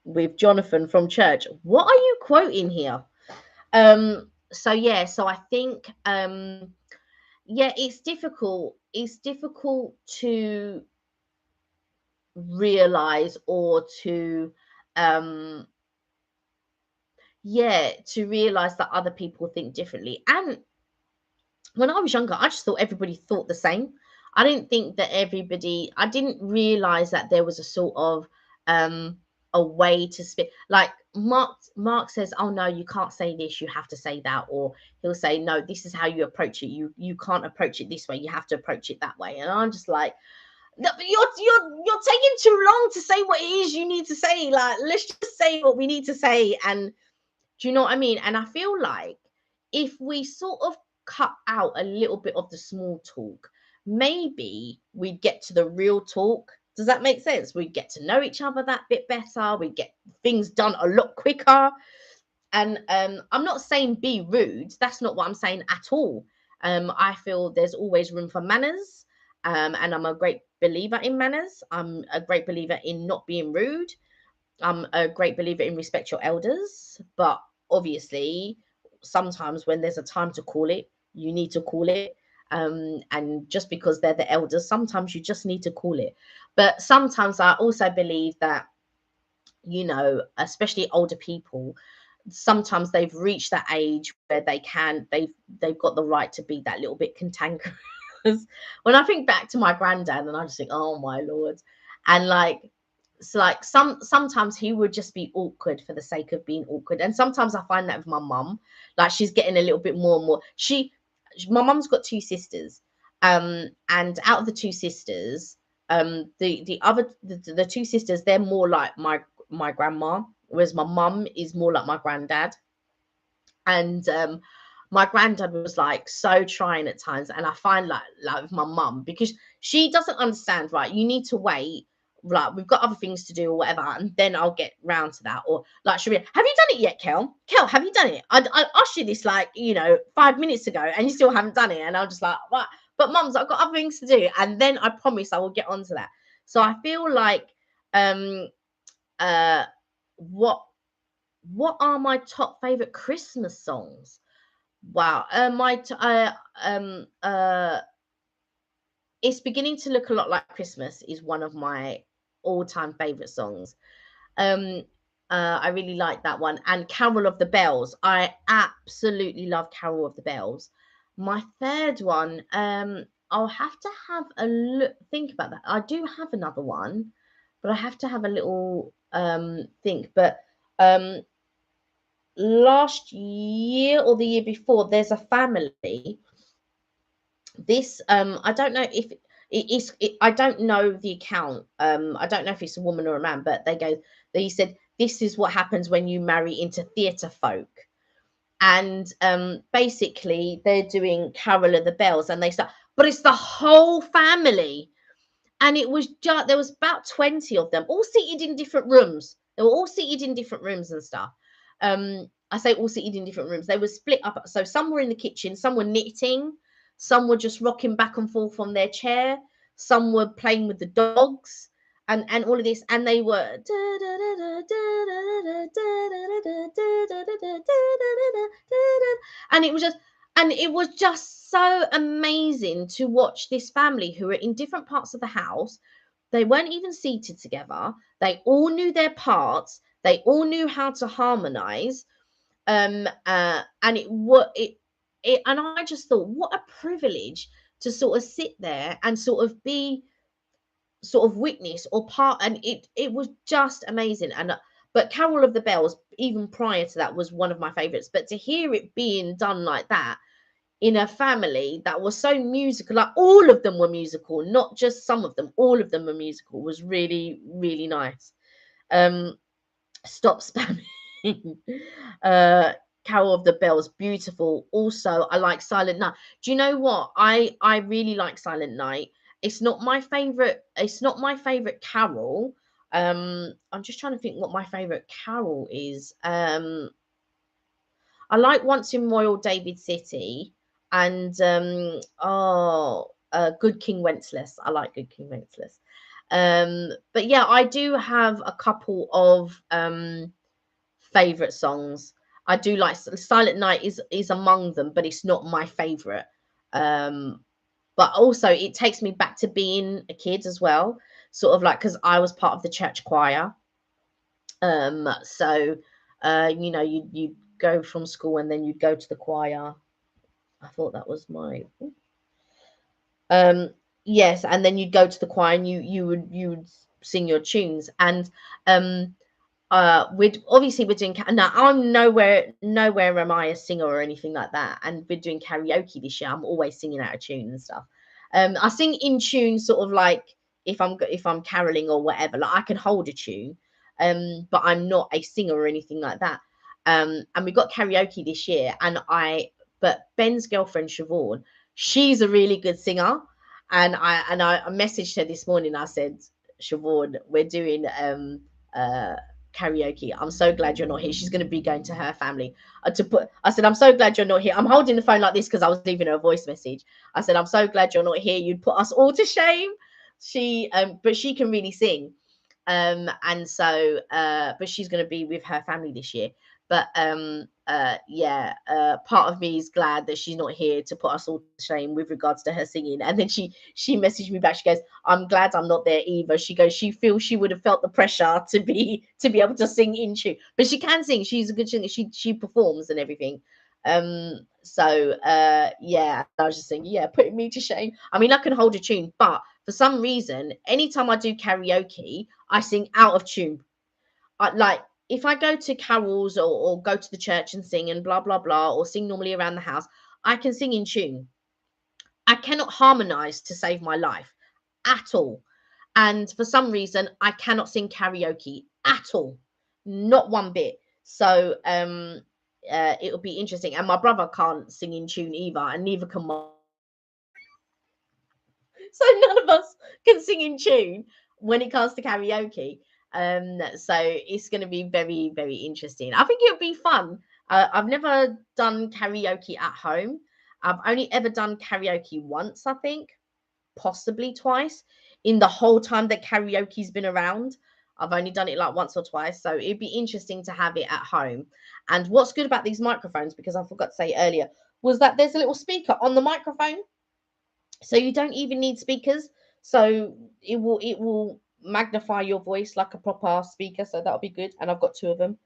with Jonathan from church. What are you quoting here? So yeah, so I think yeah, it's difficult. It's difficult to realize or to um yeah, to realize that other people think differently. And when I was younger, I just thought everybody thought the same. I didn't think that everybody, I didn't realize that there was a sort of um a way to speak. Like Mark says, "Oh no, you can't say this, you have to say that," or he'll say, "No, this is how you approach it. You can't approach it this way, you have to approach it that way." And I'm just like, "No, but you're taking too long to say what it is you need to say. Like, let's just say what we need to say." And do you know what I mean? And I feel like if we sort of cut out a little bit of the small talk, maybe we'd get to the real talk. Does that make sense? We'd get to know each other that bit better. We'd get things done a lot quicker. And I'm not saying be rude. That's not what I'm saying at all. I feel there's always room for manners. And I'm a great believer in manners. I'm a great believer in not being rude. I'm a great believer in respect your elders, but obviously, sometimes when there's a time to call it, you need to call it. And just because they're the elders, sometimes you just need to call it. But sometimes I also believe that, especially older people, sometimes they've reached that age where they've got the right to be that little bit cantankerous. When I think back to my granddad, and I just think, oh my lord, and like it's like sometimes he would just be awkward for the sake of being awkward. And sometimes I find that with my mum, like she's getting a little bit more and more. My mum's got two sisters, and out of the two sisters, the two sisters, they're more like my grandma, whereas my mum is more like my granddad. And my granddad was like so trying at times, and I find like with my mum, because she doesn't understand, right? You need to wait, like we've got other things to do or whatever, and then I'll get round to that. Or like she'll be, have you done it yet, Kel, have you done it? I asked you this, like, 5 minutes ago, and you still haven't done it. And I'm just like, what? But mums, I've got other things to do, and then I promise I will get onto that. So I feel like um uh what what are my top favorite Christmas songs? Wow. It's beginning to look a lot like Christmas is one of my all-time favorite songs. Um, I really like that one. And Carol of the Bells. I absolutely love Carol of the Bells. My third one, I'll have to have a look, think about that. I do have another one, but I have to have a little think. But um last year or the year before, there's a family. This I don't know if I don't know the account. I don't know if it's a woman or a man, but they said this is what happens when you marry into theatre folk. And basically they're doing Carol of the Bells, and they start, but it's the whole family. And it was just, there was about 20 of them, all seated in different rooms. They were all seated in different rooms and stuff. I say all seated in different rooms. They were split up. So some were in the kitchen, some were knitting, some were just rocking back and forth on their chair, some were playing with the dogs, and all of this. And they were, and it was just so amazing to watch this family who were in different parts of the house. They weren't even seated together. They all knew their parts. They all knew how to harmonize. And and I just thought, what a privilege to sort of sit there and sort of be sort of witness or part. And it was just amazing. And but Carol of the Bells, even prior to that, was one of my favorites. But to hear it being done like that in a family that was so musical, like all of them were musical, not just some of them, all of them were musical, was really, really nice. um Stop spamming. uh Carol of the Bells, beautiful. Also, I like Silent Night. Do you know what? I really like Silent Night. It's not my favorite carol. I'm just trying to think what my favorite carol is. I like Once in Royal David City, and Good King Wenceslas. I like Good King Wenceslas. But yeah, I do have a couple of favorite songs. I do like Silent Night is among them, but it's not my favorite. Um, but also it takes me back to being a kid as well, sort of like because I was part of the church choir. So you know, you go from school and then you'd go to the choir. I thought that was my um yes, and then you'd go to the choir and you would sing your tunes. And um we're doing now. I'm nowhere am I a singer or anything like that, and we're doing karaoke this year. I'm always singing out of tune and stuff. I sing in tune, sort of like if I'm caroling or whatever, like I can hold a tune, but I'm not a singer or anything like that. And we got karaoke this year, but Ben's girlfriend Siobhan, she's a really good singer, and I messaged her this morning. I said, Siobhan, we're doing uh karaoke. I'm so glad you're not here. She's going to be going to her family. I said, I'm so glad you're not here. I'm holding the phone like this because I was leaving her a voice message. I said, I'm so glad you're not here. You'd put us all to shame. But she can really sing. And so, but she's going to be with her family this year. But yeah, part of me is glad that she's not here to put us all to shame with regards to her singing. And then she messaged me back. She goes, I'm glad I'm not there either. She goes, she feels she would have felt the pressure to be able to sing in tune, but she can sing. She's a good singer. She performs and everything. So yeah, I was just saying, yeah, putting me to shame. I mean, I can hold a tune, but for some reason, anytime I do karaoke, I sing out of tune. Like if I go to carols or go to the church and sing and blah blah blah, or sing normally around the house, I can sing in tune. I cannot harmonize to save my life at all. And for some reason, I cannot sing karaoke at all, not one bit. So it'll be interesting. And my brother can't sing in tune either, and neither can my. So none of us can sing in tune when it comes to karaoke. So it's going to be very, very interesting. I think it'll be fun. I've never done karaoke at home. I've only ever done karaoke once, I think, possibly twice in the whole time that karaoke's been around. I've only done it like once or twice. So it'd be interesting to have it at home. And what's good about these microphones, because I forgot to say earlier, was that there's a little speaker on the microphone, so you don't even need speakers. So it will magnify your voice like a proper speaker. So that'll be good. And I've got two of them.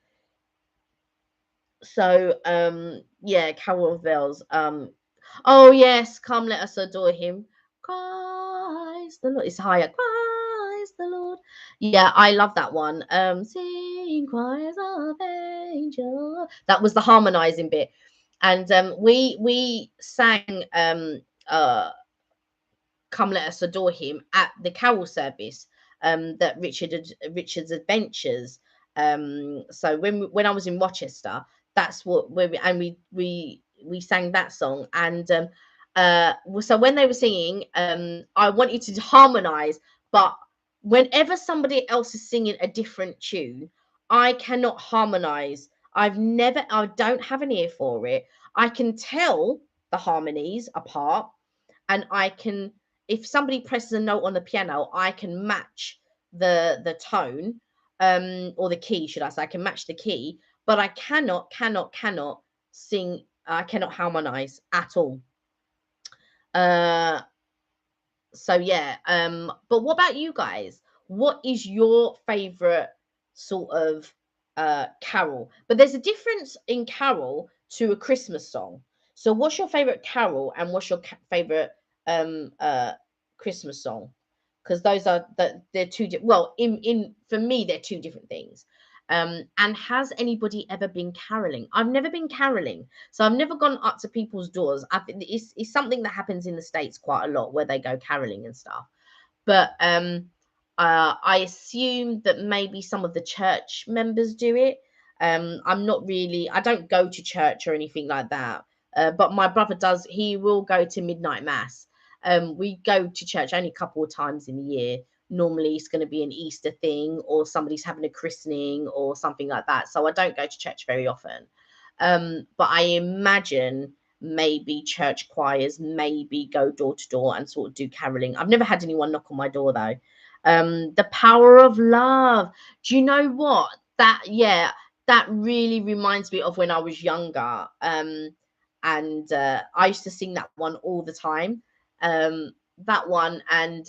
So yeah, Carol of Bells. Oh yes, come let us adore him. Christ the Lord. It's higher. Christ the Lord. Yeah, I love that one. Sing choirs of angels. That was the harmonizing bit. And we sang Come Let Us Adore Him at the carol service, that Richard's Adventures. So when I was in Rochester, that's what where we sang that song. And so when they were singing, I wanted to harmonize, but whenever somebody else is singing a different tune, I cannot harmonize. I don't have an ear for it. I can tell the harmonies apart, and I can, if somebody presses a note on the piano, I can match the tone, or the key, should I say. I can match the key, but I cannot sing. I cannot harmonize at all. uh so yeah, but what about you guys? What is your favorite sort of carol? But there's a difference in carol to a Christmas song. So what's your favorite carol, and what's your favorite Christmas song? Because those are they're well, in for me they're two different things. And has anybody ever been caroling? I've never been caroling, so I've never gone up to people's doors. I think it's something that happens in the States quite a lot, where they go caroling and stuff. But I assume that maybe some of the church members do it. I'm not really. I don't go to church or anything like that. But my brother does. He will go to midnight mass. We go to church only a couple of times in the year. Normally, it's going to be an Easter thing, or somebody's having a christening or something like that. So I don't go to church very often. But I imagine maybe church choirs maybe go door to door and sort of do caroling. I've never had anyone knock on my door though. The Power of Love. Do you know what? That really reminds me of when I was younger. And I used to sing that one all the time. That one, and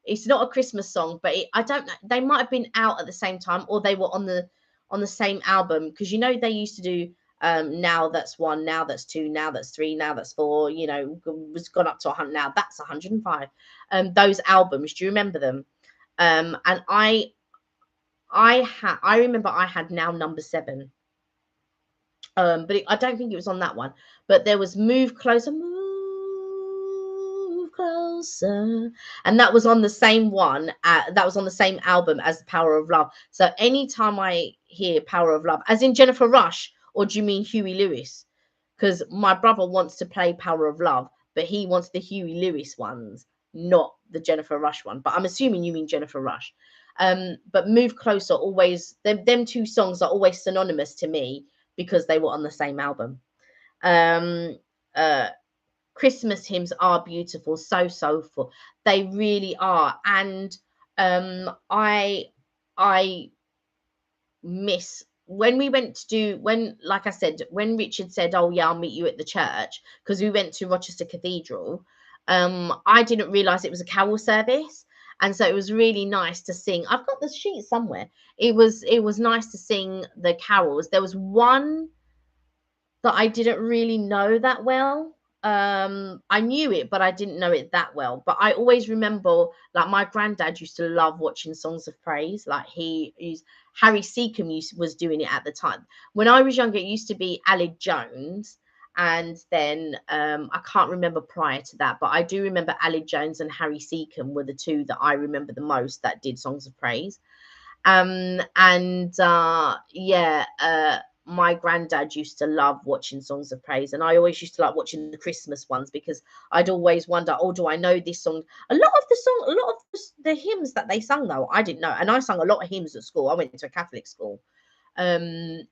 it's not a Christmas song, but I don't know. They might have been out at the same time, or they were on the same album, because they used to do now that's one, now that's two, now that's three, now that's four. Was gone up to 100. Now that's 105. Those albums. Do you remember them? And I remember I had Now Number 7. But I don't think it was on that one. But there was Move Closer, Move Closer, and that was on the same one. That was on the same album as The Power of Love. So anytime I hear Power of Love, as in Jennifer Rush, or do you mean Huey Lewis? Because my brother wants to play Power of Love, but he wants the Huey Lewis ones, not the Jennifer Rush one. But I'm assuming you mean Jennifer Rush. But Move Closer, always, them two songs are always synonymous to me, because they were on the same album. Uh, Christmas hymns are beautiful, so soulful. They really are. And I miss when we went to do, like I said, when Richard said, "Oh yeah, I'll meet you at the church," because we went to Rochester Cathedral. I didn't realize it was a carol service. And so it was really nice to sing. I've got the sheet somewhere. It was nice to sing the carols. There was one that I didn't really know that well. I knew it, but I didn't know it that well. But I always remember, like, my granddad used to love watching Songs of Praise. Like, Harry Seacombe was doing it at the time. When I was younger, it used to be Aled Jones, and then I can't remember prior to that, but I do remember Aled Jones and Harry Seacombe were the two that I remember the most that did Songs of Praise. My granddad used to love watching Songs of Praise, and I always used to like watching the Christmas ones, because I'd always wonder, oh, do I know this song? A lot of the hymns that they sung, though, I didn't know. And I sung a lot of hymns at school. I went to a Catholic school. And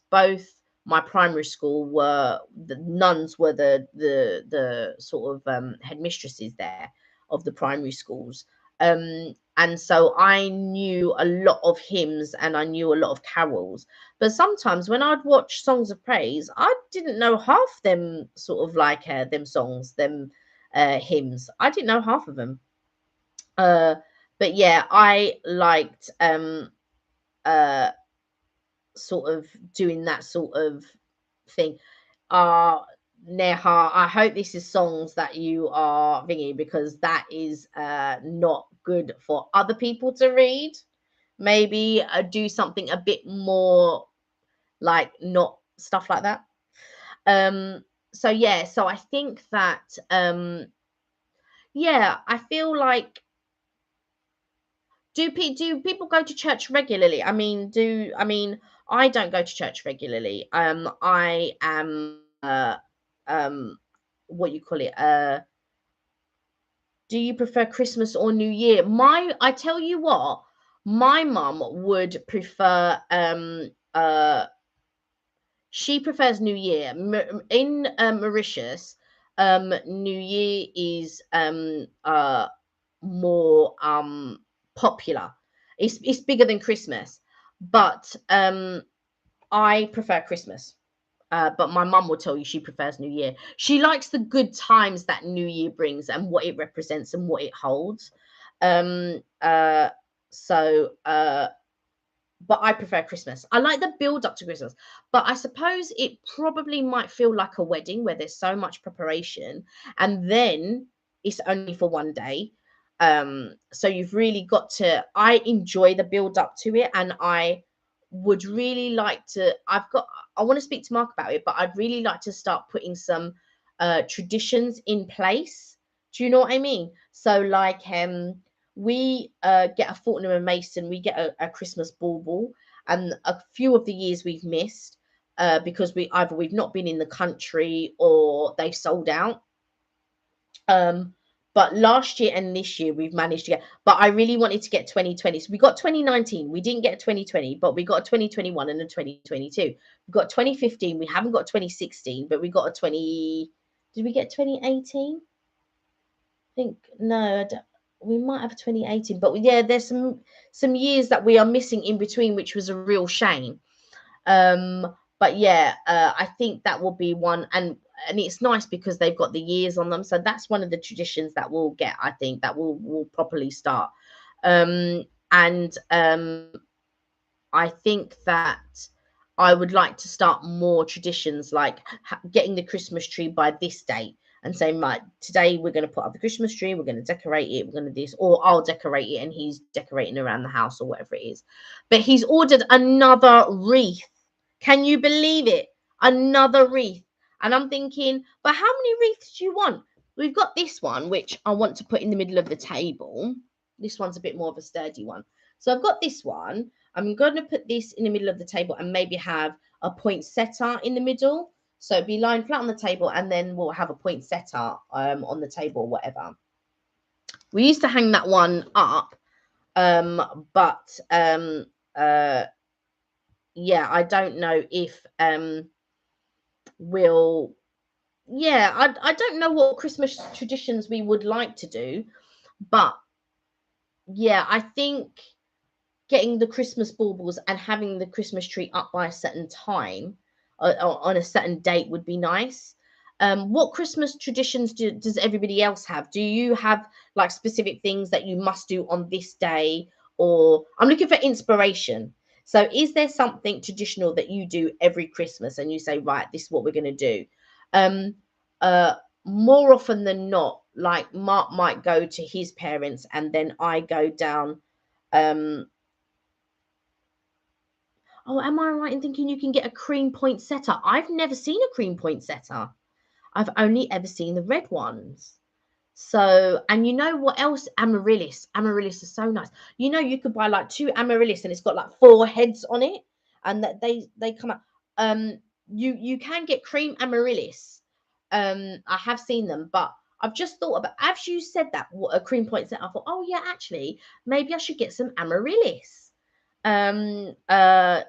both my primary school were, the nuns were the sort of headmistresses there of the primary schools. And so I knew a lot of hymns, and I knew a lot of carols. But sometimes when I'd watch Songs of Praise, I didn't know half them, sort of like them songs, them hymns. I didn't know half of them. But yeah, I liked sort of doing that sort of thing. Neha, I hope this is songs that you are thinking, because that is not good for other people to read. Maybe do something a bit more, like, not stuff like that. So yeah, so I think that yeah, I feel like, do people go to church regularly? I don't go to church regularly. I am what you call it? Do you prefer Christmas or New Year? I tell you what, my mum would prefer she prefers New Year. In Mauritius, New Year is more popular. It's bigger than Christmas, but I prefer Christmas. But my mum will tell you she prefers New Year. She likes the good times that New Year brings, and what it represents, and what it holds. Um, uh, so, but I prefer Christmas. I like the build up to Christmas, but I suppose it probably might feel like a wedding, where there's so much preparation, and then it's only for one day. So you've really got to. I enjoy the build up to it, and I would really like to. I want to speak to Mark about it, but I'd really like to start putting some traditions in place. Do you know what I mean? So, like, we get a Fortnum and Mason, we get a Christmas bauble, and a few of the years we've missed because we've not been in the country, or they've sold out. But last year and this year we've managed to get. But I really wanted to get 2020. So we got 2019. We didn't get 2020, but we got a 2021 and a 2022. We got 2015. We haven't got 2016, but we got a 20. Did we get 2018? I think no. we might have 2018, but yeah, there's some years that we are missing in between, which was a real shame. But yeah, I think that will be one, and it's nice because they've got the years on them, so that's one of the traditions that we'll get. I think that will properly start. And I think that I would like to start more traditions, like getting the Christmas tree by this date and saying, like, today we're going to put up the Christmas tree, we're going to decorate it, we're going to do this, or I'll decorate it and he's decorating around the house or whatever it is. But he's ordered another wreath. Can you believe it? Another wreath. And I'm thinking, but how many wreaths do you want? We've got this one, which I want to put in the middle of the table. This one's a bit more of a sturdy one. So I've got this one. I'm going to put this in the middle of the table and maybe have a poinsettia in the middle. So it'd be lying flat on the table, and then we'll have a poinsettia on the table or whatever. We used to hang that one up, but yeah, I don't know if we'll. Yeah, I don't know what Christmas traditions we would like to do, but yeah, I think getting the Christmas baubles and having the Christmas tree up by a certain time, on a certain date, would be nice. What Christmas traditions does everybody else have? Do you have like specific things that you must do on this day? Or I'm looking for inspiration. So is there something traditional that you do every Christmas and you say, right, this is what we're going to do? Um, More often than not, like Mark might go to his parents and then I go down. Oh, am I right in thinking you can get a cream poinsettia? I've never seen a cream poinsettia. I've only ever seen the red ones. So, and you know what else? Amaryllis. Amaryllis is so nice. You know, you could buy like 2 amaryllis and it's got like 4 heads on it, and that they come out. You can get cream amaryllis. I have seen them, but I've just thought about, as you said that, what a cream poinsettia. I thought, oh yeah, actually, maybe I should get some amaryllis. Um, uh,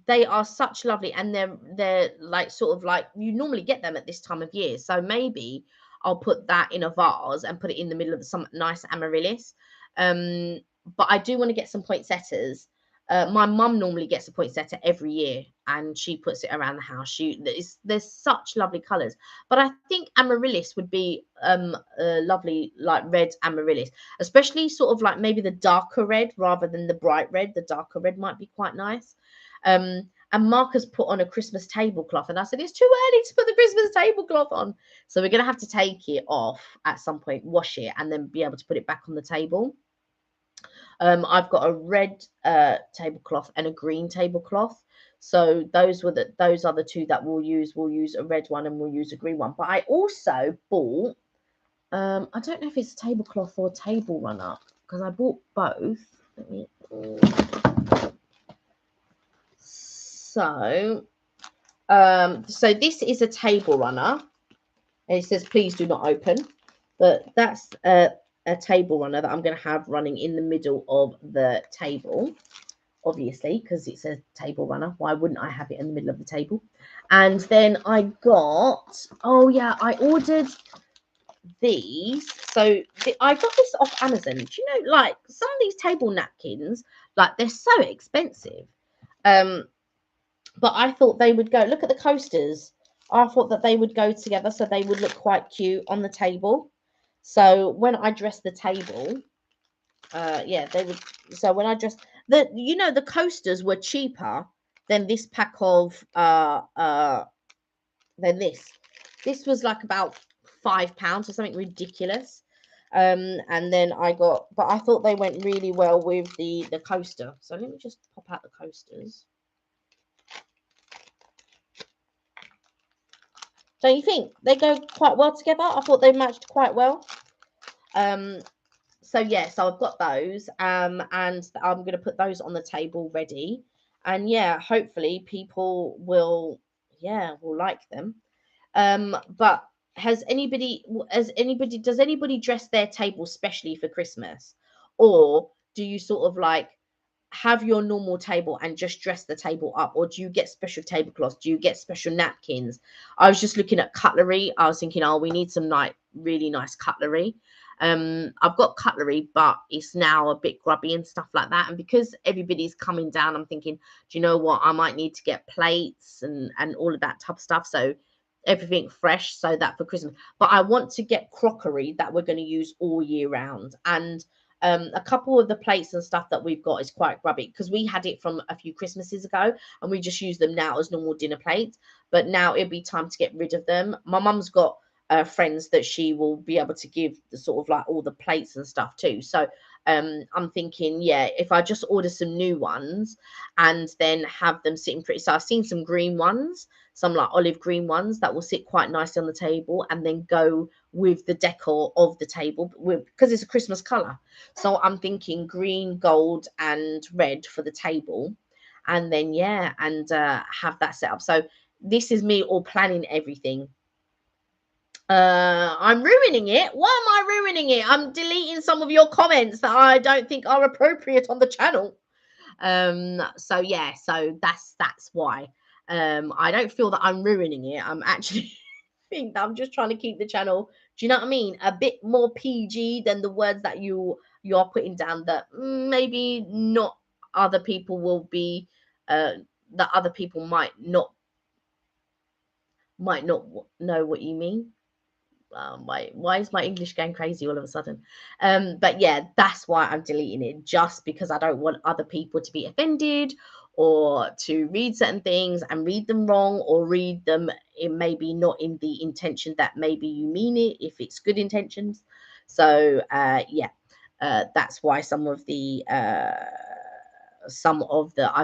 they are such lovely, and they're like sort of like you normally get them at this time of year. So maybe I'll put that in a vase and put it in the middle of some nice amaryllis. Um, but I do want to get some poinsettias. My mum normally gets a poinsettia every year, and she puts it around the house. There's such lovely colours, but I think amaryllis would be lovely, like red amaryllis, especially sort of like maybe the darker red rather than the bright red. The darker red might be quite nice. And Marcus put on a Christmas tablecloth, and I said, it's too early to put the Christmas tablecloth on. So we're going to have to take it off at some point, wash it, and then be able to put it back on the table. I've got a red tablecloth and a green tablecloth. So those are the 2 that we'll use. We'll use a red one and we'll use a green one. But I also bought, I don't know if it's a tablecloth or a table runner, because I bought both. So this is a table runner, and it says please do not open, but that's a table runner that I'm going to have running in the middle of the table, obviously, because it's a table runner. Why wouldn't I have it in the middle of the table? And then I got, oh yeah, I ordered these. So I got this off Amazon. Do you know, like some of these table napkins, like they're so expensive. But I thought they would go, look at the coasters. I thought that they would go together, so they would look quite cute on the table. So when I dress the table, yeah, they would. So when I dress the coasters were cheaper than this pack of than this. This was like about £5 or something ridiculous. And then but I thought they went really well with the coaster. So let me just pop out the coasters. Don't you think they go quite well together? I thought they matched quite well. So yeah, so I've got those, and I'm going to put those on the table ready, and yeah, hopefully people will like them. But does anybody dress their table specially for Christmas, or do you sort of like have your normal table and just dress the table up, or do you get special tablecloths? Do you get special napkins? I was just looking at cutlery. I was thinking, oh, we need some really nice cutlery. I've got cutlery, but it's now a bit grubby and stuff like that. And because everybody's coming down, I'm thinking, do you know what? I might need to get plates and all of that type of stuff. So everything fresh, so that for Christmas. But I want to get crockery that we're going to use all year round. And a couple of the plates and stuff that we've got is quite grubby because we had it from a few Christmases ago and we just use them now as normal dinner plates. But now it'll be time to get rid of them. My mum's got friends that she will be able to give the sort of like all the plates and stuff too. So I'm thinking, yeah, if I just order some new ones and then have them sitting pretty. So I've seen some green ones, some like olive green ones that will sit quite nicely on the table and then go with the decor of the table because it's a Christmas color. So I'm thinking green, gold, and red for the table, and then yeah, and have that set up. So this is me all planning everything. I'm ruining it. Why am I ruining it? I'm deleting some of your comments that I don't think are appropriate on the channel. So yeah, so that's why. I don't feel that I'm ruining it. I'm actually think that I'm just trying to keep the channel, do you know what I mean, a bit more PG than the words that you're putting down that maybe not other people will be that other people might not know what you mean. Why is my English going crazy all of a sudden? But yeah, that's why I'm deleting it, just because I don't want other people to be offended or to read certain things and read them wrong, or read them in maybe not in the intention that maybe you mean it, if it's good intentions. So yeah, that's why I've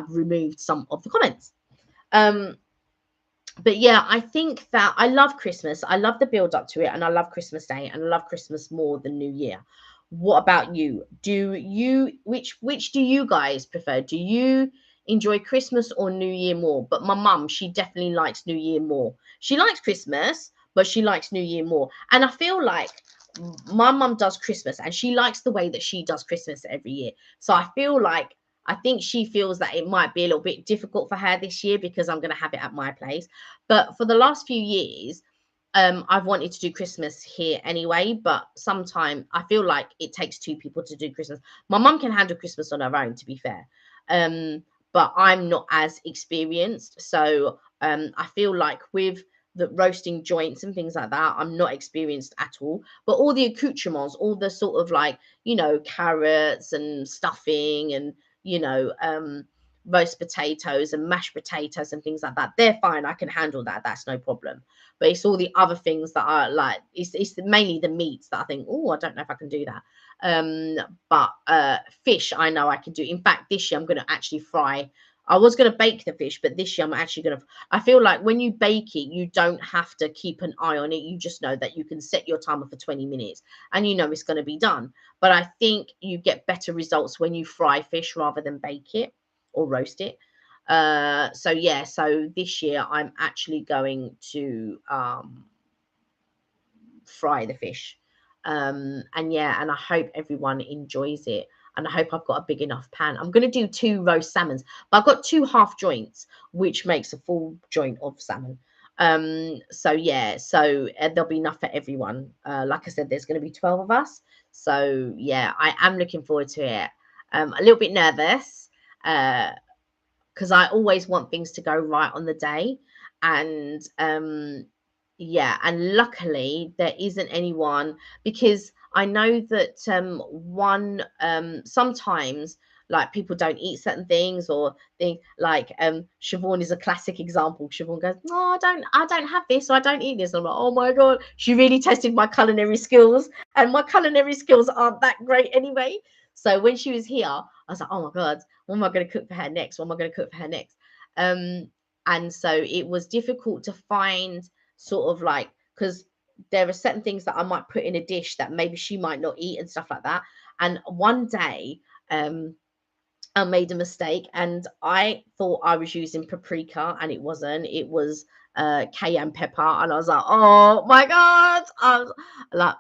removed some of the comments. But yeah, I think that I love Christmas. I love the build up to it, and I love Christmas Day, and I love Christmas more than New Year. What about you? Which do you guys prefer? Do you enjoy Christmas or New Year more? But my mum, she definitely likes New Year more. She likes Christmas, but she likes New Year more. And I feel like my mum does Christmas and she likes the way that she does Christmas every year. So I think she feels that it might be a little bit difficult for her this year because I'm going to have it at my place. But for the last few years, I've wanted to do Christmas here anyway. But sometimes I feel like it takes two people to do Christmas. My mum can handle Christmas on her own, to be fair. But I'm not as experienced. So I feel like with the roasting joints and things like that, I'm not experienced at all. But all the accoutrements, all the sort of like, carrots and stuffing and roast potatoes and mashed potatoes and things like that, they're fine. I can handle that. That's no problem. But it's all the other things that are like, it's mainly the meats that I think, oh, I don't know if I can do that. But fish, I know I can do. In fact, this year I'm going to actually fry. I was going to bake the fish, but this year I'm actually going to. I feel like when you bake it, you don't have to keep an eye on it. You just know that you can set your timer for 20 minutes and you know it's going to be done. But I think you get better results when you fry fish rather than bake it or roast it. So yeah, so this year I'm actually going to fry the fish. And yeah, and I hope everyone enjoys it. And I hope I've got a big enough pan. I'm going to do 2 roast salmons, but I've got 2 half joints, which makes a full joint of salmon. So yeah, so there'll be enough for everyone. Like I said, there's going to be 12 of us. So yeah, I am looking forward to it. A little bit nervous because I always want things to go right on the day. And yeah, and luckily there isn't anyone, because I know that sometimes like people don't eat certain things, or think like Siobhan is a classic example. Siobhan goes, no, I don't have this, or I don't eat this. I'm like, oh my god, she really tested my culinary skills, and my culinary skills aren't that great anyway. So when she was here, I was like, oh my god, what am I going to cook for her next? What am I going to cook for her next? And so it was difficult to find sort of like, because there are certain things that I might put in a dish that maybe she might not eat and stuff like that. And one day, I made a mistake and I thought I was using paprika and it wasn't. It was cayenne pepper, and I was like, oh my god! I was like,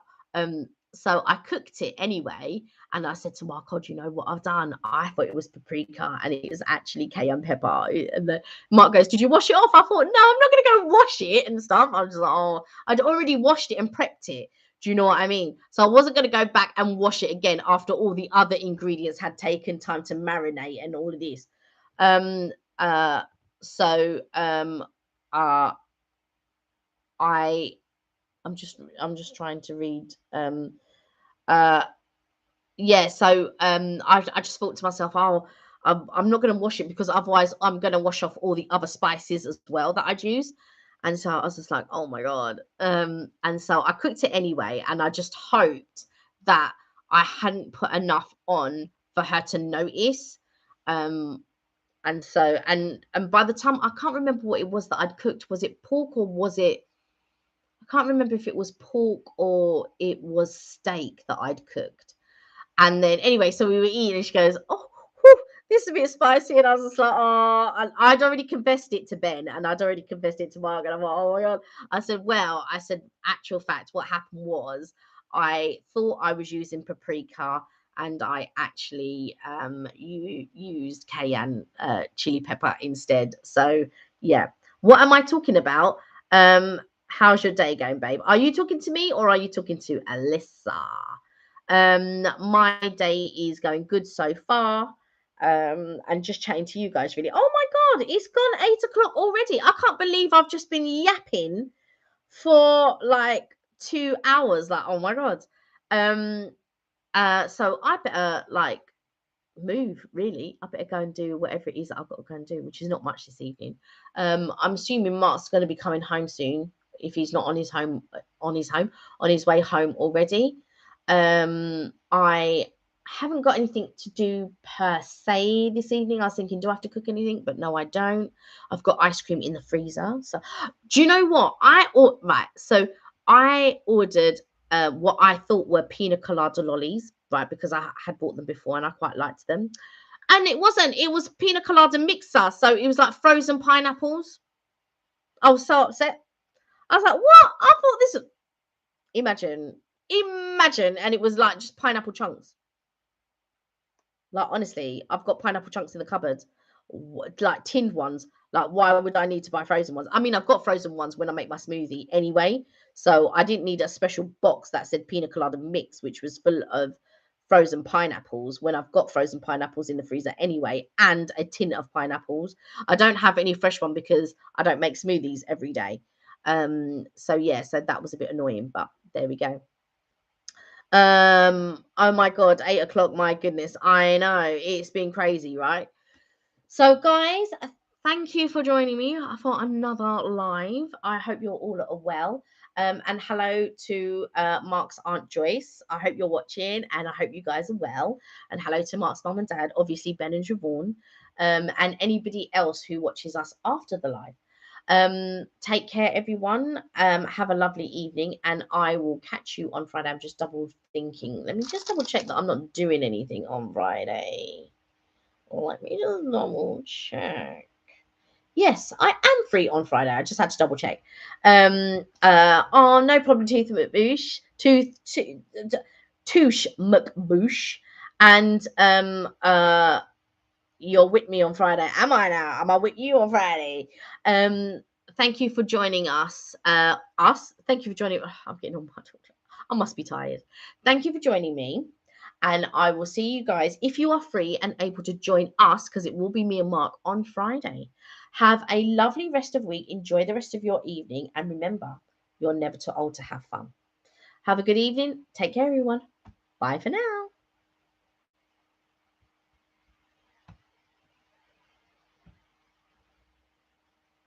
so I cooked it anyway, and I said to Mark, "God, you know what I've done? I thought it was paprika, and it was actually cayenne pepper." And Mark goes, "Did you wash it off?" I thought, "No, I'm not going to go wash it and stuff." I was like, "Oh, I'd already washed it and prepped it." Do you know what I mean? So I wasn't going to go back and wash it again after all the other ingredients had taken time to marinate and all of this. Um, uh, so uh, I I'm just trying to read. Uh, yeah. So I just thought to myself, oh, I'm not going to wash it because otherwise I'm going to wash off all the other spices as well that I'd use. And so I was just like, oh my God. And so I cooked it anyway, and I just hoped that I hadn't put enough on for her to notice. Um, and so and by the time, I can't remember what it was that I'd cooked. Was it pork or was it, I can't remember if it was pork or it was steak that I'd cooked. And then anyway, so we were eating, and she goes, "Oh, whew, this is a bit spicy." And I was just like, "Oh," and I'd already confessed it to Ben, and I'd already confessed it to Mark, and I'm like, "Oh my God." I said, "Well," I said, "actual fact, what happened was I thought I was using paprika, and I actually used cayenne chili pepper instead." So yeah, what am I talking about? How's your day going, babe? Are you talking to me or are you talking to Alyssa? My day is going good so far. And just chatting to you guys really. Oh my God, it's gone 8 o'clock already. I can't believe I've just been yapping for like 2 hours. Like, oh my God. Um, so I better like move really. I better go and do whatever it is that I've got to go and do, which is not much this evening. I'm assuming Mark's going to be coming home soon if he's not on his way home already. I haven't got anything to do per se this evening. I was thinking, do I have to cook anything? But no, I don't. I've got ice cream in the freezer. So do you know what? Right. So I ordered what I thought were pina colada lollies, right? Because I had bought them before and I quite liked them. And it wasn't, it was pina colada mixer. So it was like frozen pineapples. I was so upset. I was like, what? I thought this was, imagine. And it was like just pineapple chunks. Like, honestly, I've got pineapple chunks in the cupboard, like tinned ones. Like, why would I need to buy frozen ones? I mean, I've got frozen ones when I make my smoothie anyway. So I didn't need a special box that said pina colada mix, which was full of frozen pineapples when I've got frozen pineapples in the freezer anyway, and a tin of pineapples. I don't have any fresh one because I don't make smoothies every day. So yeah, so that was a bit annoying, but there we go. Oh my God, 8 o'clock. My goodness, I know it's been crazy, right? So, guys, thank you for joining me for another live. I hope you're all are well. And hello to Mark's Aunt Joyce. I hope you're watching, and I hope you guys are well. And hello to Mark's mum and dad, obviously Ben and Javon, and anybody else who watches us after the live. Take care, everyone. Have a lovely evening, and I will catch you on Friday. I'm just double thinking. Let me just double check that I'm not doing anything on Friday. Let me just double check. Yes, I am free on Friday. I just had to double check. Oh, no problem, Touche McBoosh. And you're with me on Friday. Am I now? Am I with you on Friday? Thank you for joining us. Thank you for joining. I'm getting on my. I must be tired. Thank you for joining me. And I will see you guys if you are free and able to join us, because it will be me and Mark on Friday. Have a lovely rest of week. Enjoy the rest of your evening. And remember, you're never too old to have fun. Have a good evening. Take care, everyone. Bye for now.